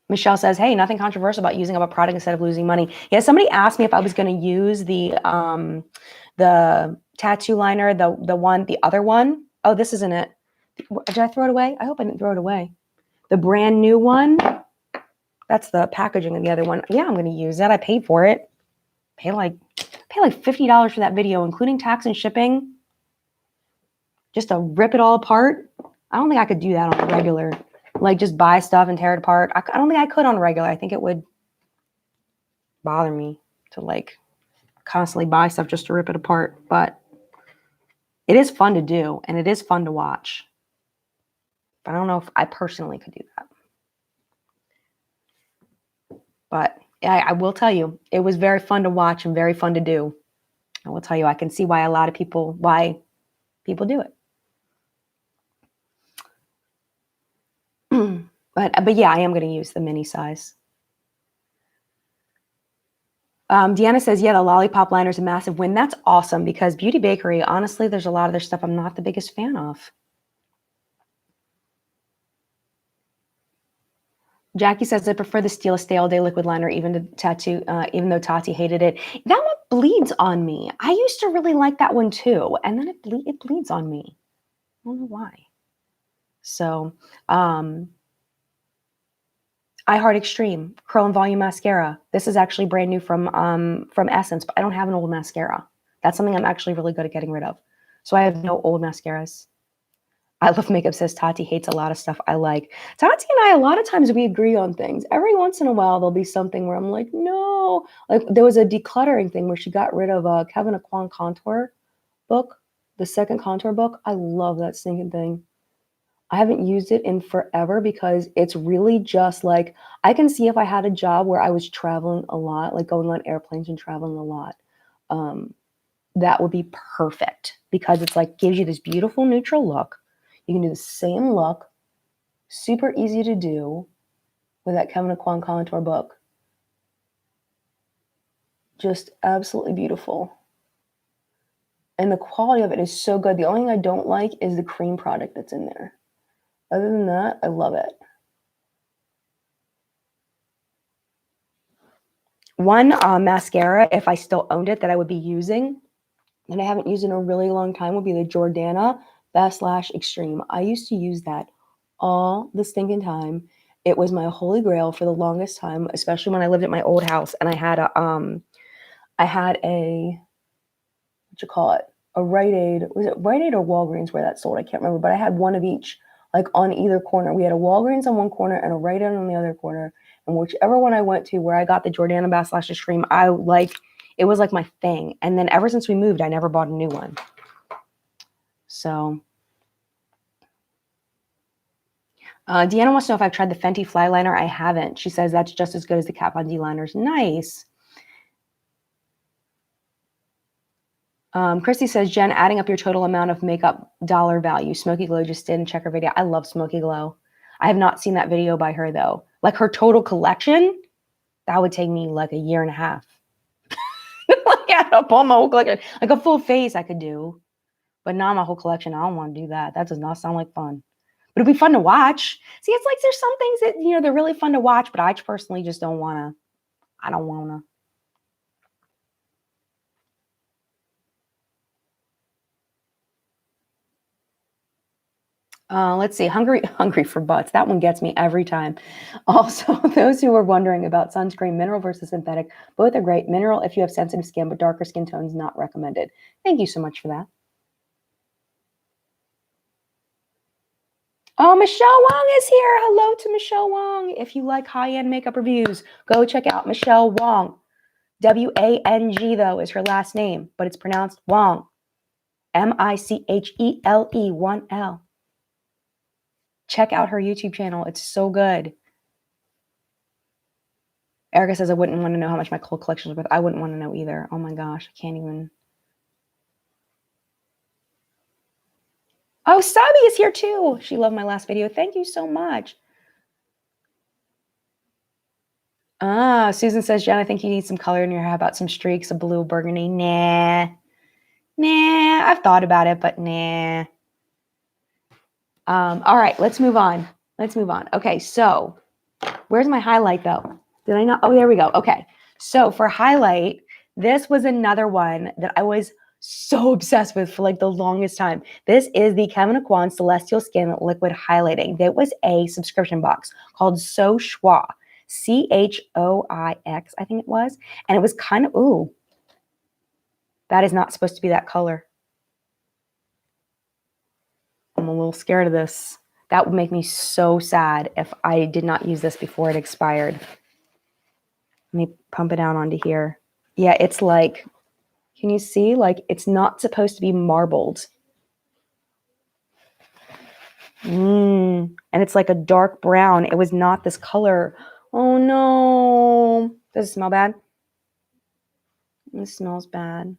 [SPEAKER 1] Michelle says, hey, nothing controversial about using up a product instead of losing money. Yeah, somebody asked me if I was going to use the tattoo liner, the other one. Oh, this isn't it. Did I throw it away? I hope I didn't throw it away. The brand new one. That's the packaging of the other one. Yeah, I'm going to use that. I paid for it. Pay like $50 for that video, including tax and shipping. Just to rip it all apart. I don't think I could do that on a regular. Like just buy stuff and tear it apart. I don't think I could on a regular. I think it would bother me to like constantly buy stuff just to rip it apart. But it is fun to do and it is fun to watch. But I don't know if I personally could do that. But I will tell you, it was very fun to watch and very fun to do. I will tell you, I can see why people do it. But yeah, I am going to use the mini size. Deanna says, yeah, the lollipop liner is a massive win. That's awesome because Beauty Bakery, honestly, there's a lot of their stuff I'm not the biggest fan of. Jackie says, I prefer the Steel Stay All Day liquid liner, even though Tati hated it. That one bleeds on me. I used to really like that one too. And then it bleeds on me. I don't know why. So, I Heart Extreme Curl and Volume Mascara. This is actually brand new from Essence, but I don't have an old mascara. That's something I'm actually really good at getting rid of. So I have no old mascaras. I Love Makeup says Tati hates a lot of stuff I like. Tati and I, a lot of times we agree on things. Every once in a while, there'll be something where I'm like, no. Like there was a decluttering thing where she got rid of Kevin Aquan contour book, the second contour book. I love that stinking thing. I haven't used it in forever because it's really just like, I can see if I had a job where I was traveling a lot, like going on airplanes and traveling a lot, that would be perfect because it's like, gives you this beautiful neutral look. You can do the same look, super easy to do with that Kevin Aquan contour book. Just absolutely beautiful. And the quality of it is so good. The only thing I don't like is the cream product that's in there. Other than that, I love it. One mascara, if I still owned it, that I would be using, and I haven't used in a really long time, would be the Jordana Best Lash Extreme. I used to use that all the stinking time. It was my holy grail for the longest time, especially when I lived at my old house and I had a what you call it? A Rite Aid. Was it Rite Aid or Walgreens where that sold? I can't remember, but I had one of each, like on either corner. We had a Walgreens on one corner and a Rite Aid on the other corner. And whichever one I went to where I got the Jordana Best Lash Extreme, it was like my thing. And then ever since we moved, I never bought a new one. So Deanna wants to know if I've tried the Fenty Fly Liner. I haven't. She says that's just as good as the Kat Von D liners. Nice. Christy says, Jen, adding up your total amount of makeup dollar value. Smoky Glow just did and check her video. I love Smoky Glow. I have not seen that video by her though. Like her total collection, that would take me like a year and a half. Like add up all my whole collection. Like a full face I could do. But not my whole collection. I don't want to do that. That does not sound like fun. But it'd be fun to watch. See, it's like there's some things that, they're really fun to watch, but I personally just don't want to. I don't want to. Let's see. Hungry for butts. That one gets me every time. Also, those who are wondering about sunscreen, mineral versus synthetic, both are great. Mineral if you have sensitive skin, but darker skin tones not recommended. Thank you so much for that. Oh, Michelle Wong is here. Hello to Michelle Wong. If you like high-end makeup reviews, go check out Michelle Wong. W-A-N-G, though, is her last name, but it's pronounced Wong. M-I-C-H-E-L-E, 1L. Check out her YouTube channel. It's so good. Erica says, I wouldn't want to know how much my cold collection is worth. I wouldn't want to know either. Oh my gosh, I can't even. Oh, Sabi is here too. She loved my last video. Thank you so much. Susan says, Jen, I think you need some color in your hair. How about some streaks of blue burgundy? Nah, I've thought about it, but nah. All right, let's move on. Okay, so where's my highlight though? Did I not? Oh, there we go. Okay, so for highlight, this was another one that I was so obsessed with for like the longest time. This is the Kevin Aquan Celestial Skin Liquid Highlighting. There was a subscription box called So Schwa, Choix, I think it was. And it was kind of, ooh, that is not supposed to be that color. I'm a little scared of this. That would make me so sad if I did not use this before it expired. Let me pump it out onto here. Yeah, it's like, can you see? Like, it's not supposed to be marbled. And it's like a dark brown. It was not this color. Oh no. Does it smell bad? It smells bad.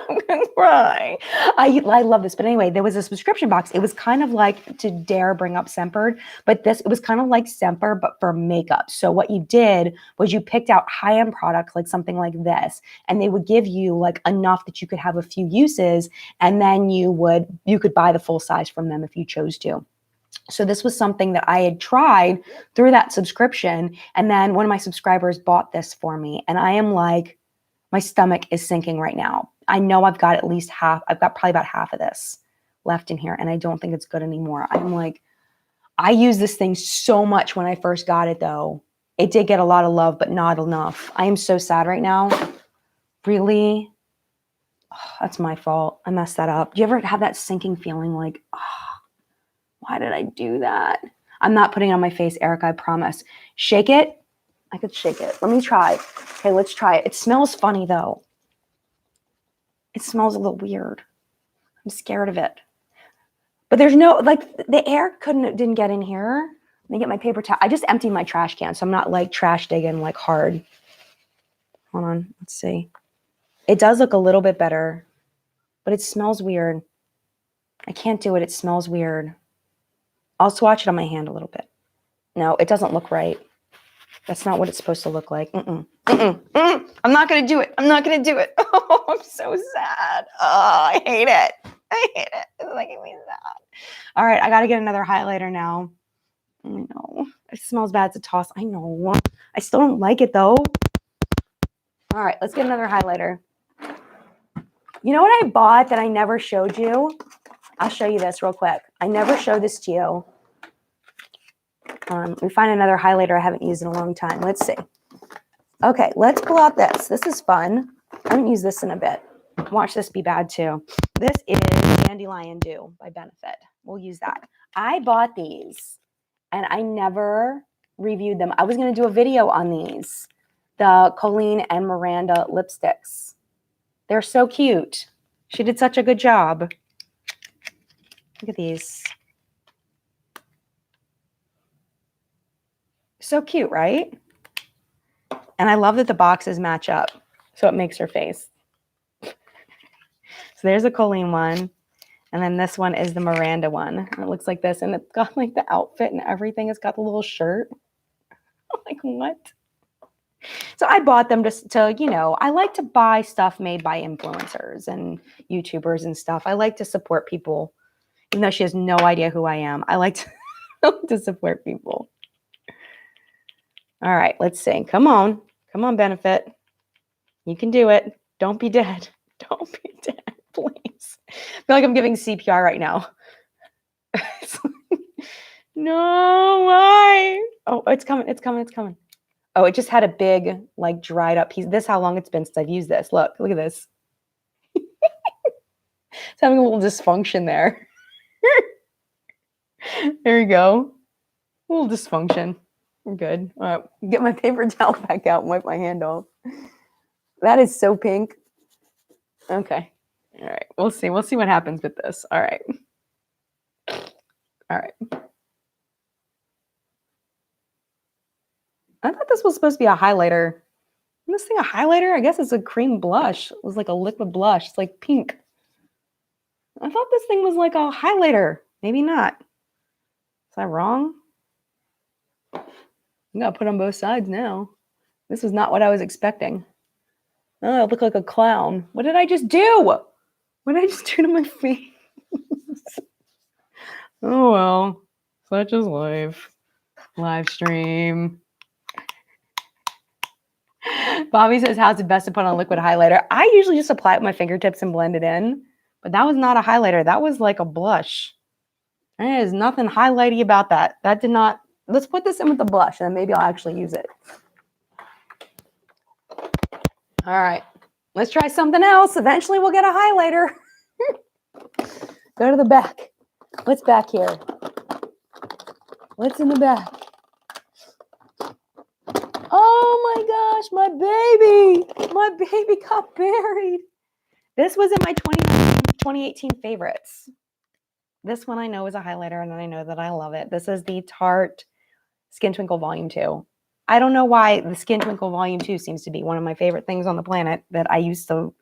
[SPEAKER 1] I'm gonna cry. I love this. But anyway, there was a subscription box. It was kind of like, to dare bring up Semper, but it was kind of like Semper, but for makeup. So what you did was you picked out high-end products, like something like this, and they would give you like enough that you could have a few uses, and then you could buy the full size from them if you chose to. So this was something that I had tried through that subscription. And then one of my subscribers bought this for me. And I am like, my stomach is sinking right now. I know I've got at least half. I've got probably about half of this left in here. And I don't think it's good anymore. I'm like, I used this thing so much when I first got it though. It did get a lot of love, but not enough. I am so sad right now. Really? Oh, that's my fault. I messed that up. Do you ever have that sinking feeling like, oh, why did I do that? I'm not putting it on my face, Erica, I promise. Shake it. I could shake it. Let me try. Okay, let's try it. It smells funny though. It smells a little weird. I'm scared of it. But there's no, like, the air didn't get in here. Let me get my paper towel. I just emptied my trash can, so I'm not like trash digging like hard. Hold on, let's see. It does look a little bit better, but it smells weird. I can't do it. It smells weird. I'll swatch it on my hand a little bit. No, it doesn't look right. That's not what it's supposed to look like. I'm not going to do it. I'm not going to do it. Oh, I'm so sad. Oh, I hate it. I hate it. It's making me sad. All right, I got to get another highlighter now. I know. It smells bad. It's a toss. I know. I still don't like it, though. All right, let's get another highlighter. You know what I bought that I never showed you? I'll show you this real quick. I never showed this to you. Let me find another highlighter I haven't used in a long time. Let's see. Okay, let's pull out this. This is fun. I haven't used this in a bit. Watch this be bad too. This is Dandelion Dew by Benefit. We'll use that. I bought these and I never reviewed them. I was going to do a video on these. The Colleen and Miranda lipsticks. They're so cute. She did such a good job. Look at these. So cute, right? And I love that the boxes match up. So it makes her face. So there's a Colleen one. And then this one is the Miranda one. And it looks like this. And it's got like the outfit and everything. It's got the little shirt. I'm like, what? So I bought them just to, you know, I like to buy stuff made by influencers and YouTubers and stuff. I like to support people. Even though she has no idea who I am. I like to support people. All right, let's see. Come on. Come on, Benefit. You can do it. Don't be dead. Don't be dead, please. I feel like I'm giving CPR right now. No, why? Oh, it's coming. It's coming. It's coming. Oh, it just had a big, like, dried up piece. This is how long it's been since I've used this. Look at this. It's having a little dysfunction there. There you go. A little dysfunction. We're good. All right, get my paper towel back out and wipe my hand off. That is so pink. Okay. All right. We'll see. We'll see what happens with this. All right. All right. I thought this was supposed to be a highlighter. Isn't this thing a highlighter? I guess it's a cream blush. It was like a liquid blush. It's like pink. I thought this thing was like a highlighter. Maybe not. Is that wrong? I'm going to put on both sides now. This was not what I was expecting. Oh, I look like a clown. What did I just do? What did I just do to my face? Oh, well. Such is life. Live stream. Bobby says, how's it best to put on liquid highlighter? I usually just apply it with my fingertips and blend it in. But that was not a highlighter. That was like a blush. There is nothing highlighty about that. That did not. Let's put this in with the blush and then maybe I'll actually use it. All right. Let's try something else. Eventually we'll get a highlighter. Go to the back. What's back here? What's in the back? Oh my gosh, my baby. My baby got buried. This was in my 2018 favorites. This one I know is a highlighter and I know that I love it. This is the Tarte Skin Twinkle Volume 2. I don't know why the Skin Twinkle Volume 2 seems to be one of my favorite things on the planet that I used a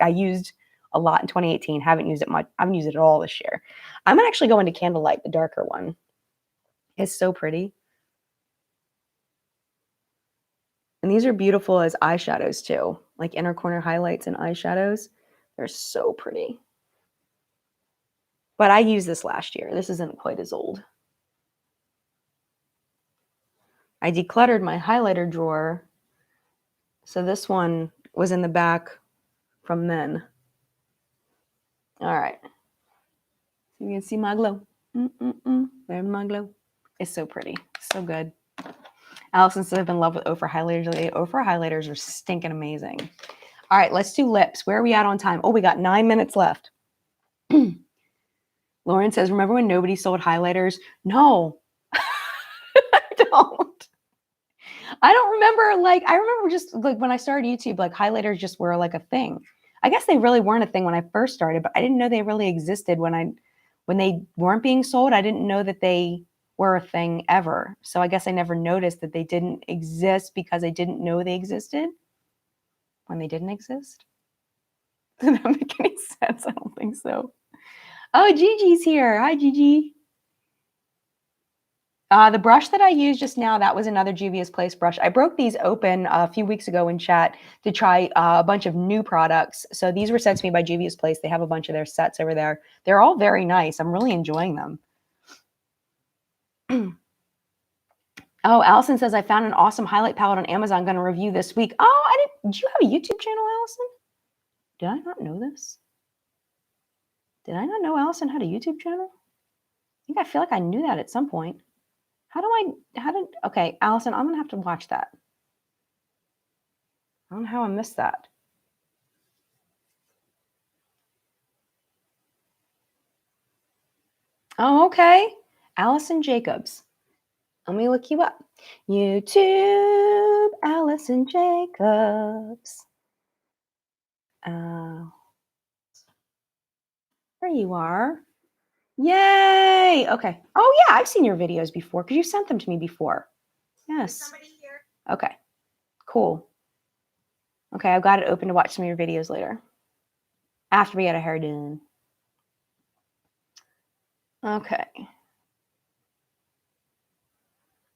[SPEAKER 1] lot in 2018. Haven't used it much. I haven't used it at all this year. I'm going to actually go into Candlelight, the darker one. It's so pretty. And these are beautiful as eyeshadows too, like inner corner highlights and eyeshadows. They're so pretty. But I used this last year. This isn't quite as old. I decluttered my highlighter drawer. So this one was in the back from then. All right. You can see my glow. There's my glow. It's so pretty. So good. Allison says I've been in love with Ofra highlighters lately. Ofra highlighters are stinking amazing. All right, let's do lips. Where are we at on time? Oh, we got 9 minutes left. Lauren says, remember when nobody sold highlighters? No, I don't. I don't remember. Like, I remember just like when I started YouTube, like highlighters just were like a thing. I guess they really weren't a thing when I first started, but I didn't know they really existed when they weren't being sold. I didn't know that they were a thing ever. So I guess I never noticed that they didn't exist because I didn't know they existed when they didn't exist. Does that make any sense? I don't think so. Oh, Gigi's here. Hi, Gigi. The brush that I used just now, that was another Juvia's Place brush. I broke these open a few weeks ago in chat to try a bunch of new products. So these were sent to me by Juvia's Place. They have a bunch of their sets over there. They're all very nice. I'm really enjoying them. Oh, Allison says, I found an awesome highlight palette on Amazon. I'm going to review this week. Oh, did you have a YouTube channel, Allison? Did I not know this? Did I not know Allison had a YouTube channel? I feel like I knew that at some point. Okay, Allison, I'm going to have to watch that. I don't know how I missed that. Oh, okay. Allison Jacobs. Let me look you up. YouTube, Allison Jacobs. There you are. Yay. Okay. Oh, yeah, I've seen your videos before because you sent them to me before. Yes. Somebody here. Okay. Cool. Okay, I've got it open to watch some of your videos later. After we get our hair done. Okay.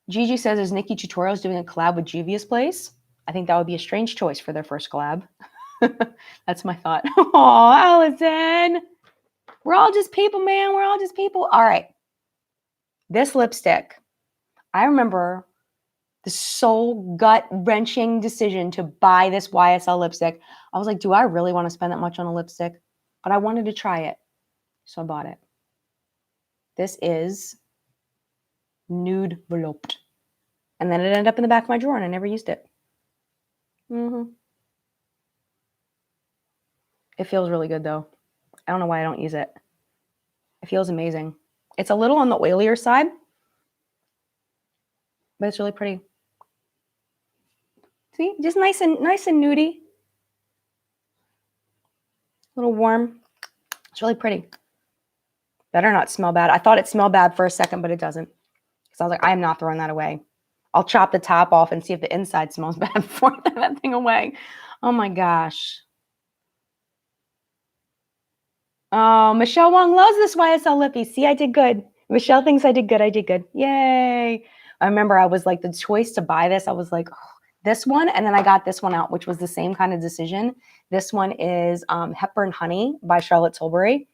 [SPEAKER 1] Gigi says, is Nikki Tutorials doing a collab with Juvia's Place? I think that would be a strange choice for their first collab. That's my thought. Oh, Allison. We're all just people, man. We're all just people. All right. This lipstick, I remember the soul gut-wrenching decision to buy this YSL lipstick. I was like, do I really want to spend that much on a lipstick? But I wanted to try it. So I bought it. This is nude enveloped. And then it ended up in the back of my drawer and I never used it. It feels really good though. I don't know why I don't use it. It feels amazing. It's a little on the oilier side, but it's really pretty. See, just nice and nudie. A little warm. It's really pretty. Better not smell bad. I thought it smelled bad for a second, but it doesn't. Because I was like, I am not throwing that away. I'll chop the top off and see if the inside smells bad before I throw that thing away. Oh my gosh. Oh, Michelle Wong loves this YSL lippy. See, I did good. Michelle thinks I did good. I did good. Yay. I remember I was like, the choice to buy this, I was like, oh, this one. And then I got this one out, which was the same kind of decision. This one is Hepburn Honey by Charlotte Tilbury.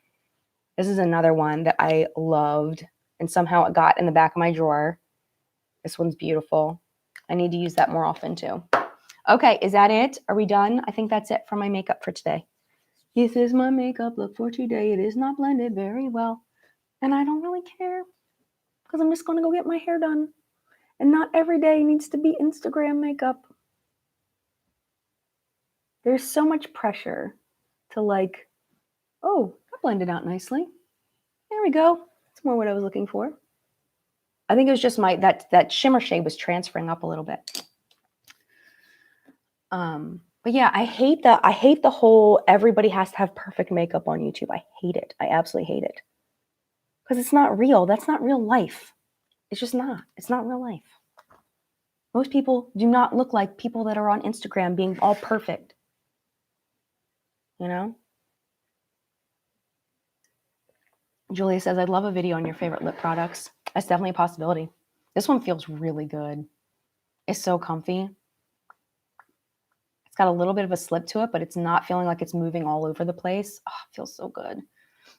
[SPEAKER 1] This is another one that I loved. And somehow it got in the back of my drawer. This one's beautiful. I need to use that more often too. Okay, is that it? Are we done? I think that's it for my makeup for today. This is my makeup look for today. It is not blended very well. And I don't really care because I'm just going to go get my hair done. And not every day needs to be Instagram makeup. There's so much pressure to like, oh, that blended out nicely. There we go. That's more what I was looking for. I think it was just that shimmer shade was transferring up a little bit. But yeah, I hate the whole everybody has to have perfect makeup on YouTube. I hate it. I absolutely hate it. Because it's not real. That's not real life. It's just not. It's not real life. Most people do not look like people that are on Instagram being all perfect. You know? Julia says, I'd love a video on your favorite lip products. That's definitely a possibility. This one feels really good. It's so comfy. It's got a little bit of a slip to it, but it's not feeling like it's moving all over the place. Oh, it feels so good.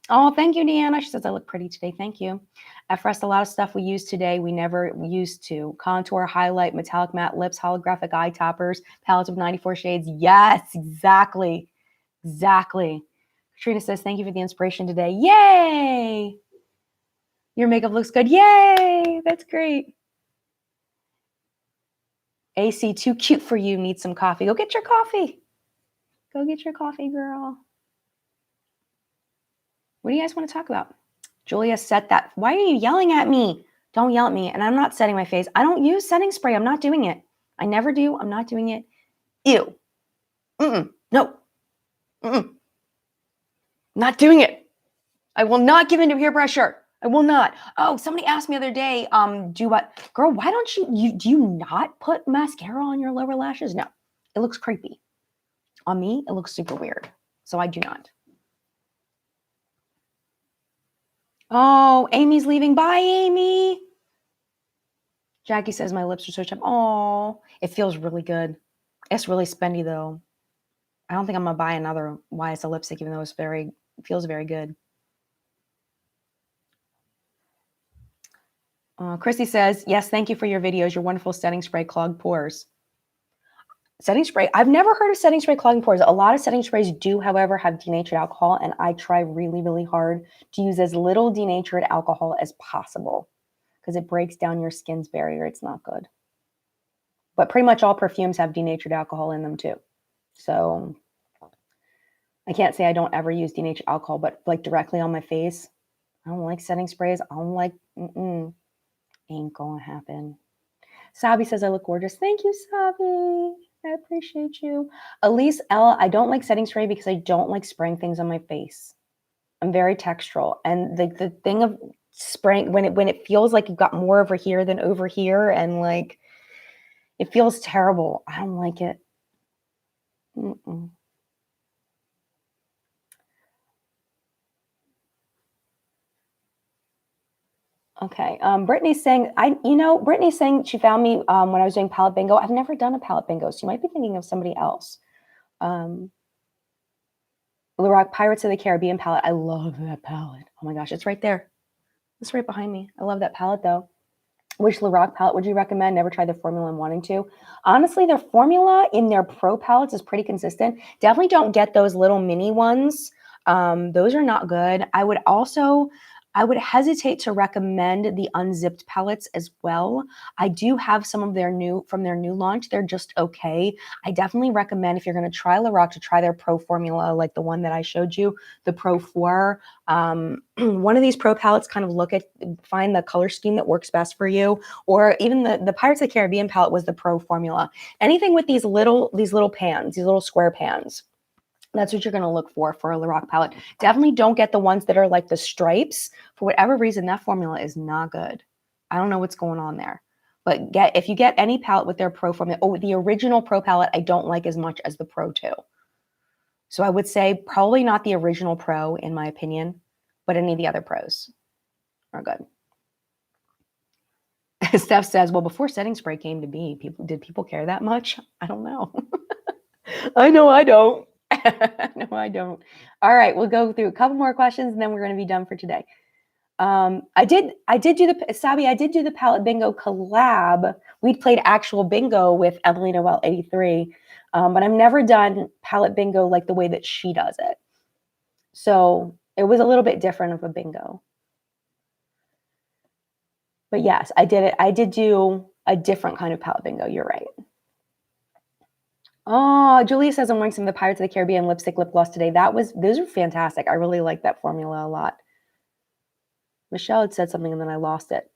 [SPEAKER 1] Oh, thank you, Deanna. She says, I look pretty today. Thank you. At Rest, a lot of stuff we use today we never used to. Contour, highlight, metallic matte lips, holographic eye toppers, palettes of 94 shades. Yes, exactly. Exactly. Katrina says, thank you for the inspiration today. Yay! Your makeup looks good. Yay! That's great. AC, too cute for you. Need some coffee. Go get your coffee. Go get your coffee, girl. What do you guys want to talk about? Julia set that. Why are you yelling at me? Don't yell at me. And I'm not setting my face. I don't use setting spray. I'm not doing it. I never do. I'm not doing it. Ew. No. Not doing it. I will not give in to peer pressure. I will not. Oh, somebody asked me the other day, do what? Girl, why don't do you not put mascara on your lower lashes? No. It looks creepy. On me, it looks super weird. So I do not. Oh, Amy's leaving. Bye, Amy. Jackie says my lips are so chapped. Oh, it feels really good. It's really spendy though. I don't think I'm gonna buy another YSL lipstick, even though it feels very good. Chrissy says, yes, thank you for your videos. Your wonderful setting spray clogged pores. Setting spray. I've never heard of setting spray clogging pores. A lot of setting sprays do, however, have denatured alcohol, and I try really, really hard to use as little denatured alcohol as possible because it breaks down your skin's barrier. It's not good. But pretty much all perfumes have denatured alcohol in them too. So I can't say I don't ever use denatured alcohol, but like directly on my face, I don't like setting sprays. I don't like, ain't gonna happen. Sabi says I look gorgeous. Thank you, Sabi. I appreciate you. Elise Ella, I don't like setting spray because I don't like spraying things on my face. I'm very textural. And the thing of spraying, when it feels like you've got more over here than over here, and like, it feels terrible. I don't like it. Okay. Brittany's saying, Brittany's saying she found me when I was doing palette bingo. I've never done a palette bingo, so you might be thinking of somebody else. Lorac Pirates of the Caribbean palette. I love that palette. Oh my gosh, it's right there. It's right behind me. I love that palette though. Which Lorac palette would you recommend? Never tried their formula and wanting to. Honestly, their formula in their pro palettes is pretty consistent. Definitely don't get those little mini ones. Those are not good. I would hesitate to recommend the unzipped palettes as well. I do have some of their new launch. They're just okay. I definitely recommend if you're going to try Lorac to try their pro formula, like the one that I showed you, the Pro 4. One of these pro palettes, kind of find the color scheme that works best for you, or even the Pirates of the Caribbean palette was the pro formula. Anything with these little pans, these little square pans. That's what you're going to look for a Lorac palette. Definitely don't get the ones that are like the stripes. For whatever reason, that formula is not good. I don't know what's going on there. But if you get any palette with their pro formula, the original pro palette, I don't like as much as the Pro 2. So I would say probably not the original Pro, in my opinion, but any of the other pros are good. Steph says, well, before setting spray came to be, did people care that much? I don't know. I know I don't. No, I don't. All right, we'll go through a couple more questions and then we're going to be done for today. I did do the Sabi. I did do the palette bingo collab. We played actual bingo with Emily Noel 83, but I've never done palette bingo like the way that she does it. So it was a little bit different of a bingo. But yes, I did it. I did do a different kind of palette bingo. You're right. Oh, Julia says I'm wearing some of the Pirates of the Caribbean lipstick lip gloss today. Those are fantastic. I really like that formula a lot. Michelle had said something and then I lost it.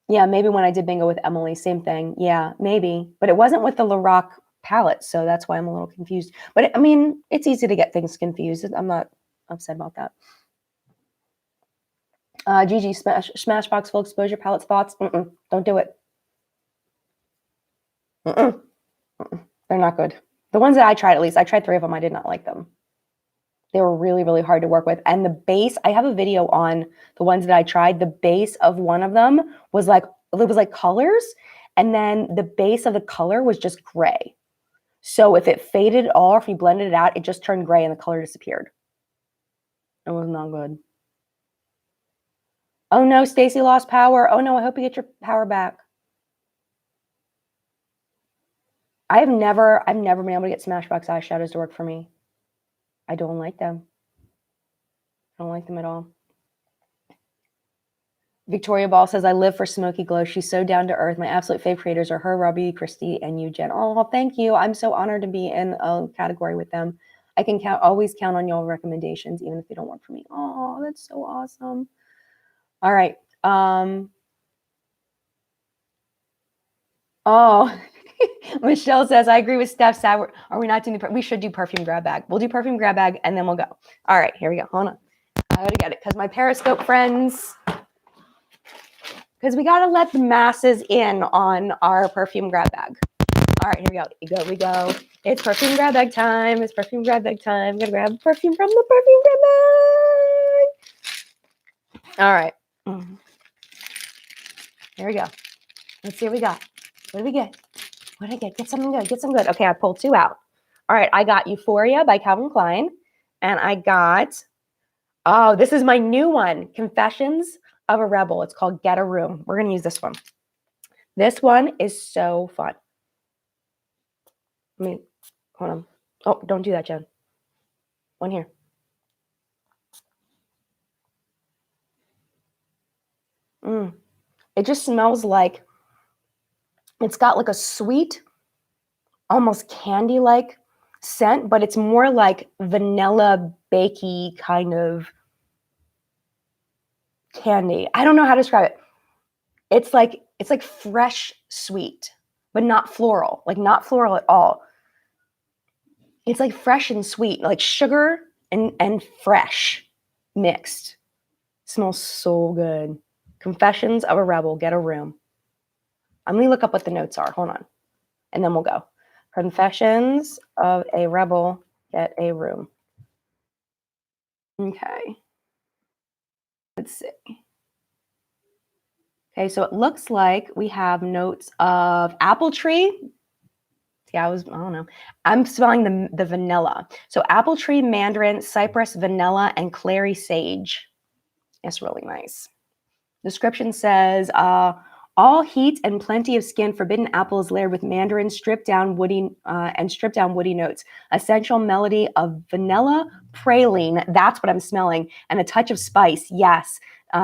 [SPEAKER 1] Yeah, maybe when I did bingo with Emily, same thing. Yeah, maybe. But it wasn't with the Lorac palette, so that's why I'm a little confused. But I mean, it's easy to get things confused. I'm not upset about that. Gigi, Smashbox full exposure palettes thoughts? Don't do it. They're not good. The ones that I tried, at least, I tried 3 of them. I did not like them. They were really, really hard to work with. And the base, I have a video on the ones that I tried. The base of one of them was like, it was like colors. And then the base of the color was just gray. So if it faded or if you blended it out, it just turned gray and the color disappeared. It was not good. Oh no, Stacy lost power. Oh no, I hope you get your power back. I've never been able to get Smashbox eyeshadows to work for me. I don't like them. I don't like them at all. Victoria Ball says, I live for Smoky Glow. She's so down to earth. My absolute favorite creators are her, Robbie, Christy, and you, Jen. Oh, thank you. I'm so honored to be in a category with them. I can always count on your recommendations, even if they don't work for me. Oh, that's so awesome. All right. Oh, Michelle says, I agree with Steph. Are we not doing we should do perfume grab bag. We'll do perfume grab bag and then we'll go. All right, here we go. Hold on. I gotta get it because my Periscope friends, because we gotta let the masses in on our perfume grab bag. All right, here we go. It's perfume grab bag time. It's perfume grab bag time. I'm gonna grab perfume from the perfume grab bag. All right. Here we go. Let's see what we got. What do we get? What did I get? Get something good. Get some good. Okay, I pulled 2 out. All right, I got Euphoria by Calvin Klein. And I got, oh, this is my new one, Confessions of a Rebel. It's called Get a Room. We're going to use this one. This one is so fun. Hold on. Oh, don't do that, Jen. One here. It just smells like, it's got like a sweet, almost candy-like scent, but it's more like vanilla bakey kind of candy. I don't know how to describe it. It's like fresh sweet, but not floral. Like not floral at all. It's like fresh and sweet, like sugar and fresh mixed. Smells so good. Confessions of a Rebel, Get a Room. I'm going to look up what the notes are. Hold on. And then we'll go. Confessions of a Rebel, Get a Room. Okay. Let's see. Okay, so it looks like we have notes of apple tree. Yeah, I don't know. I'm smelling the vanilla. So apple tree, mandarin, cypress, vanilla, and clary sage. It's really nice. Description says, all heat and plenty of skin, forbidden apple is layered with mandarin, stripped down woody notes. Essential melody of vanilla praline. That's what I'm smelling. And a touch of spice. Yes.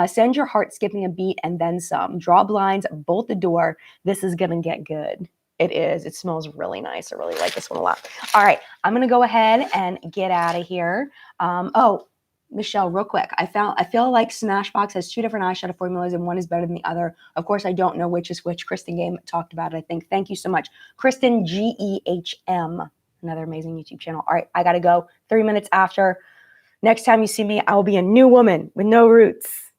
[SPEAKER 1] Send your heart skipping a beat and then some. Draw blinds, bolt the door. This is going to get good. It is. It smells really nice. I really like this one a lot. All right. I'm going to go ahead and get out of here. Oh, Michelle, real quick. I feel like Smashbox has 2 different eyeshadow formulas and one is better than the other. Of course, I don't know which is which. Kristen Game talked about it, I think. Thank you so much. Kristen, GEHM, another amazing YouTube channel. All right, I got to go. 3 minutes after. Next time you see me, I will be a new woman with no roots.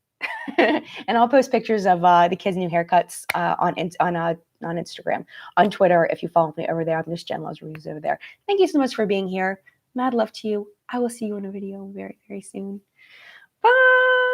[SPEAKER 1] And I'll post pictures of the kids' new haircuts on Instagram. On Twitter, if you follow me over there, I'm just jenluvsreviews over there. Thank you so much for being here. Mad love to you. I will see you in a video very, very soon. Bye.